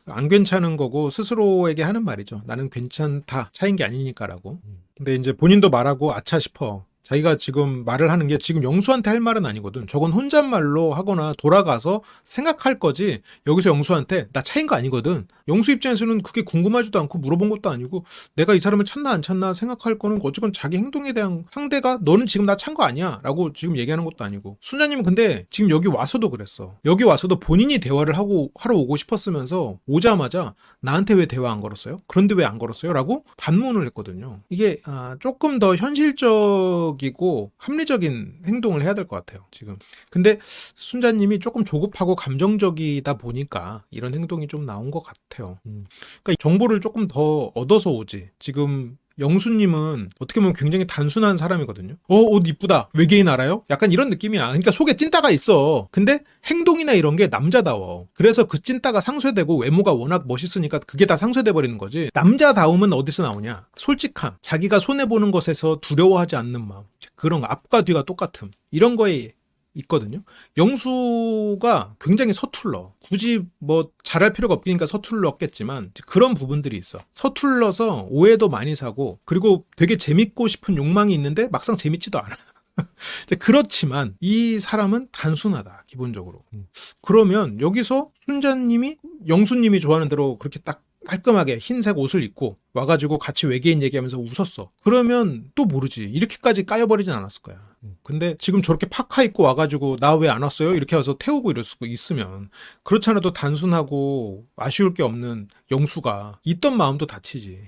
안 괜찮은 거고 스스로에게 하는 말이죠. 나는 괜찮다. 차인 게 아니니까라고. 근데 이제 본인도 말하고 아차 싶어. 자기가 지금 말을 하는 게 지금 영수한테 할 말은 아니거든. 저건 혼잣말로 하거나 돌아가서 생각할 거지. 여기서 영수한테 나 차인 거 아니거든. 영수 입장에서는 그게 궁금하지도 않고 물어본 것도 아니고 내가 이 사람을 찾나 안 찾나 생각할 거는 어쨌건 자기 행동에 대한 상대가 너는 지금 나 찬 거 아니야 라고 지금 얘기하는 것도 아니고 순자님은 근데 지금 여기 와서도 그랬어. 여기 와서도 본인이 대화를 하러 오고 싶었으면서 오자마자 나한테 왜 대화 안 걸었어요? 그런데 왜 안 걸었어요? 라고 반문을 했거든요. 이게 조금 더 현실적이고 합리적인 행동을 해야 될 것 같아요 지금. 근데 순자님이 조금 조급하고 감정적이다 보니까 이런 행동이 좀 나온 것 같아요. 그러니까 정보를 조금 더 얻어서 오지. 지금 영수님은 어떻게 보면 굉장히 단순한 사람이거든요. 옷 이쁘다. 외계인 알아요? 약간 이런 느낌이야. 그러니까 속에 찐따가 있어. 근데 행동이나 이런 게 남자다워. 그래서 그 찐따가 상쇄되고 외모가 워낙 멋있으니까 그게 다 상쇄돼 버리는 거지. 남자다움은 어디서 나오냐? 솔직함. 자기가 손해보는 것에서 두려워하지 않는 마음. 그런 거. 앞과 뒤가 똑같음. 이런 거에 있거든요. 영수가 굉장히 서툴러. 굳이 뭐 잘할 필요가 없으니까 서툴렀겠지만 그런 부분들이 있어. 서툴러서 오해도 많이 사고 그리고 되게 재밌고 싶은 욕망이 있는데 막상 재밌지도 않아. 그렇지만 이 사람은 단순하다 기본적으로. 그러면 여기서 순자님이 영수님이 좋아하는 대로 그렇게 딱 깔끔하게 흰색 옷을 입고 와가지고 같이 외계인 얘기하면서 웃었어. 그러면 또 모르지. 이렇게까지 까여버리진 않았을 거야. 근데 지금 저렇게 파카 입고 와가지고 나 왜 안 왔어요? 이렇게 와서 태우고 이럴 수 있으면 그렇지 않아도 단순하고 아쉬울 게 없는 영수가 있던 마음도 다치지.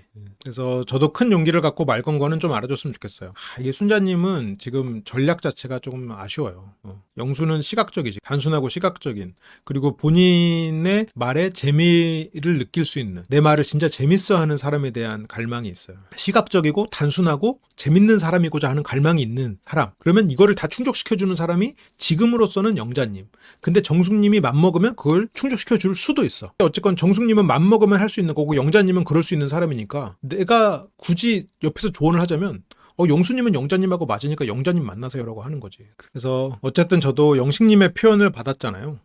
그래서 저도 큰 용기를 갖고 말 건 거는 좀 알아줬으면 좋겠어요. 이게 순자님은 지금 전략 자체가 조금 아쉬워요. 영수는 시각적이지. 단순하고 시각적인. 그리고 본인의 말에 재미를 느낄 수 있는 내 말을 진짜 재밌어 하는 사람에 사람에 대한 갈망이 있어요. 시각적이고 단순하고 재밌는 사람이고자 하는 갈망이 있는 사람. 그러면 이거를 다 충족시켜주는 사람이 지금으로서는 영자님. 근데 정숙님이 맘먹으면 그걸 충족시켜줄 수도 있어. 어쨌건 정숙님은 맘먹으면 할 수 있는 거고 영자님은 그럴 수 있는 사람이니까 내가 굳이 옆에서 조언을 하자면 영수님은 영자님하고 맞으니까 영자님 만나세요라고 하는 거지. 그래서 어쨌든 저도 영식님의 표현을 받았잖아요.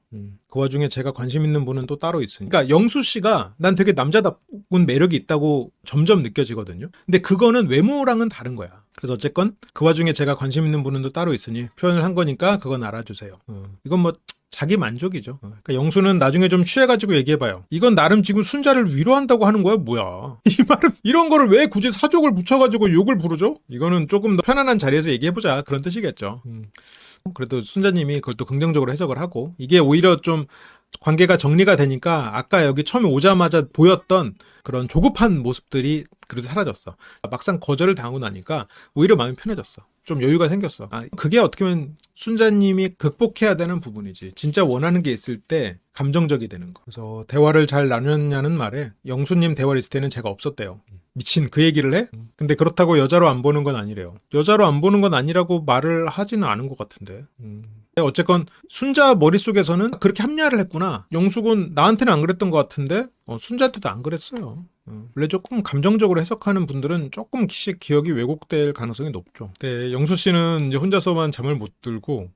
그 와중에 제가 관심 있는 분은 또 따로 있으니까. 그러니까 영수 씨가 난 되게 남자다운 매력이 있다고 점점 느껴지거든요. 근데 그거는 외모랑은 다른 거야. 그래서 어쨌건 그 와중에 제가 관심 있는 분은 또 따로 있으니 표현을 한 거니까 그건 알아주세요. 이건 뭐 자기 만족이죠. 그러니까 영수는 나중에 좀 취해가지고 얘기해봐요. 이건 나름 지금 순자를 위로한다고 하는 거야? 뭐야? 이 말은 이런 거를 왜 굳이 사족을 붙여가지고 욕을 부르죠? 이거는 조금 더 편안한 자리에서 얘기해보자 그런 뜻이겠죠. 그래도 순자님이 그걸 또 긍정적으로 해석을 하고 이게 오히려 좀 관계가 정리가 되니까 아까 여기 처음에 오자마자 보였던 그런 조급한 모습들이 그래도 사라졌어. 막상 거절을 당하고 나니까 오히려 마음이 편해졌어. 좀 여유가 생겼어. 그게 어떻게 보면 순자님이 극복해야 되는 부분이지. 진짜 원하는 게 있을 때 감정적이 되는 거. 그래서 대화를 잘 나눴냐는 말에 영수님 대화 리스트에는 제가 없었대요. 미친 그 얘기를 해? 근데 그렇다고 여자로 안 보는 건 아니래요. 여자로 안 보는 건 아니라고 말을 하지는 않은 것 같은데. 어쨌건 순자 머릿속에서는 그렇게 합리화를 했구나. 영숙은 나한테는 안 그랬던 것 같은데 순자한테도 안 그랬어요. 원래 조금 감정적으로 해석하는 분들은 조금씩 기억이 왜곡될 가능성이 높죠. 네, 영수 씨는 이제 혼자서만 잠을 못 들고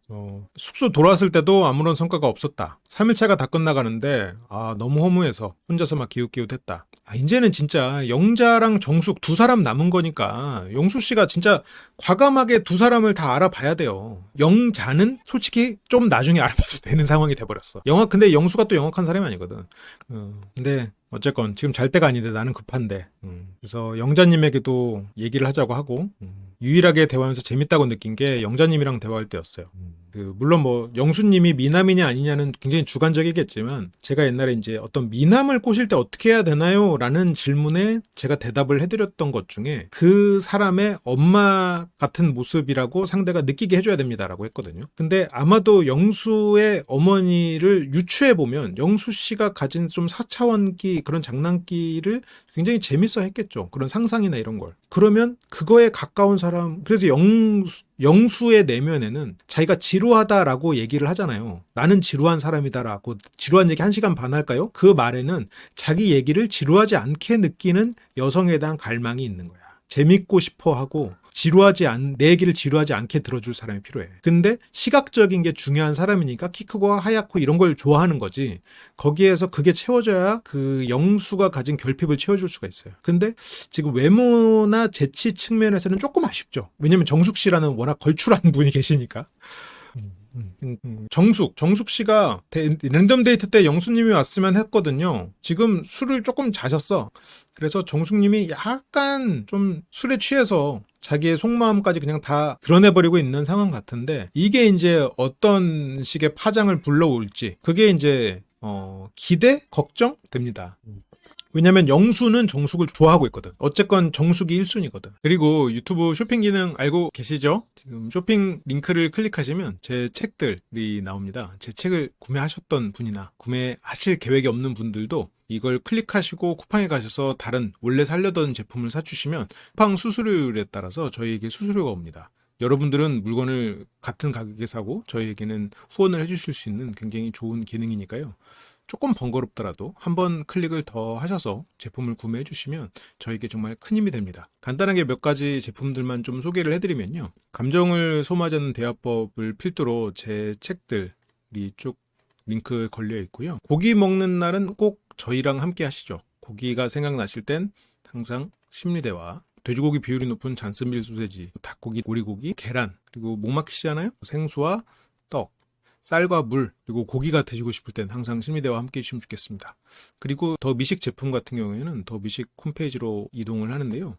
숙소 돌아왔을 때도 아무런 성과가 없었다. 3일차가 다 끝나가는데 너무 허무해서 혼자서 막 기웃기웃했다. 이제는 진짜 영자랑 정숙 두 사람 남은 거니까 영수 씨가 진짜 과감하게 두 사람을 다 알아봐야 돼요. 영자는 솔직히 좀 나중에 알아봐도 되는 상황이 돼버렸어. 근데 영수가 또 영악한 사람이 아니거든. 근데 어쨌건 지금 잘 때가 아닌데 나는 급한데. 그래서 영자님에게도 얘기를 하자고 하고 유일하게 대화하면서 재밌다고 느낀 게 영자님이랑 대화할 때였어요. 물론 뭐 영수님이 미남이냐 아니냐는 굉장히 주관적이겠지만 제가 옛날에 이제 어떤 미남을 꼬실 때 어떻게 해야 되나요? 라는 질문에 제가 대답을 해드렸던 것 중에 그 사람의 엄마 같은 모습이라고 상대가 느끼게 해줘야 됩니다라고 했거든요. 근데 아마도 영수의 어머니를 유추해보면 영수 씨가 가진 좀 4차원기 그런 장난기를 굉장히 재밌어 했겠죠. 그런 상상이나 이런 걸. 그러면 그거에 가까운 사람, 그래서 영수의 내면에는 자기가 지루하다라고 얘기를 하잖아요. 나는 지루한 사람이다라고. 지루한 얘기 1시간 반 할까요? 그 말에는 자기 얘기를 지루하지 않게 느끼는 여성에 대한 갈망이 있는 거야. 재밌고 싶어 하고 내 얘기를 지루하지 않게 들어줄 사람이 필요해. 근데 시각적인 게 중요한 사람이니까 키 크고 하얗고 이런 걸 좋아하는 거지. 거기에서 그게 채워져야 그 영수가 가진 결핍을 채워줄 수가 있어요. 근데 지금 외모나 재치 측면에서는 조금 아쉽죠. 왜냐면 정숙 씨라는 워낙 걸출한 분이 계시니까. 정숙 씨가 랜덤 데이트 때 영수님이 왔으면 했거든요. 지금 술을 조금 자셨어. 그래서 정숙님이 약간 좀 술에 취해서 자기의 속마음까지 그냥 다 드러내버리고 있는 상황 같은데 이게 이제 어떤 식의 파장을 불러올지 그게 이제 기대? 걱정? 됩니다. 왜냐면 영수는 정숙을 좋아하고 있거든. 어쨌건 정숙이 1순위거든. 그리고 유튜브 쇼핑 기능 알고 계시죠? 지금 쇼핑 링크를 클릭하시면 제 책들이 나옵니다. 제 책을 구매하셨던 분이나 구매하실 계획이 없는 분들도 이걸 클릭하시고 쿠팡에 가셔서 다른 원래 살려던 제품을 사주시면 쿠팡 수수료율에 따라서 저희에게 수수료가 옵니다. 여러분들은 물건을 같은 가격에 사고 저희에게는 후원을 해주실 수 있는 굉장히 좋은 기능이니까요. 조금 번거롭더라도 한번 클릭을 더 하셔서 제품을 구매해 주시면 저에게 정말 큰 힘이 됩니다. 간단하게 몇 가지 제품들만 좀 소개를 해드리면요. 감정을 소모하지 않는 대화법을 필두로 제 책들이 쭉 링크 걸려 있고요. 고기 먹는 날은 꼭 저희랑 함께 하시죠. 고기가 생각나실 땐 항상 심리대화, 돼지고기 비율이 높은 잔스밀 소세지, 닭고기, 오리고기, 계란, 그리고 목 막히시잖아요. 생수와 떡, 쌀과 물, 그리고 고기가 드시고 싶을 땐 항상 심리대와 함께 해주시면 좋겠습니다. 그리고 더 미식 제품 같은 경우에는 더 미식 홈페이지로 이동을 하는데요.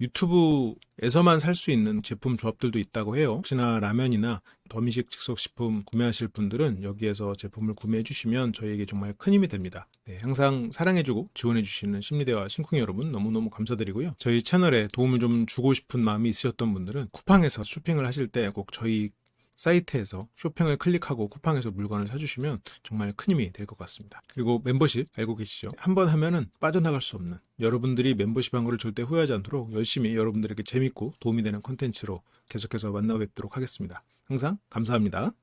유튜브에서만 살 수 있는 제품 조합들도 있다고 해요. 혹시나 라면이나 더미식 즉석식품 구매하실 분들은 여기에서 제품을 구매해 주시면 저희에게 정말 큰 힘이 됩니다. 네, 항상 사랑해주고 지원해 주시는 심리대화 심쿵이 여러분 너무너무 감사드리고요. 저희 채널에 도움을 좀 주고 싶은 마음이 있으셨던 분들은 쿠팡에서 쇼핑을 하실 때 꼭 저희 사이트에서 쇼핑을 클릭하고 쿠팡에서 물건을 사주시면 정말 큰 힘이 될 것 같습니다. 그리고 멤버십 알고 계시죠? 한번 하면은 빠져나갈 수 없는, 여러분들이 멤버십 한 거를 절대 후회하지 않도록 열심히 여러분들에게 재밌고 도움이 되는 콘텐츠로 계속해서 만나 뵙도록 하겠습니다. 항상 감사합니다.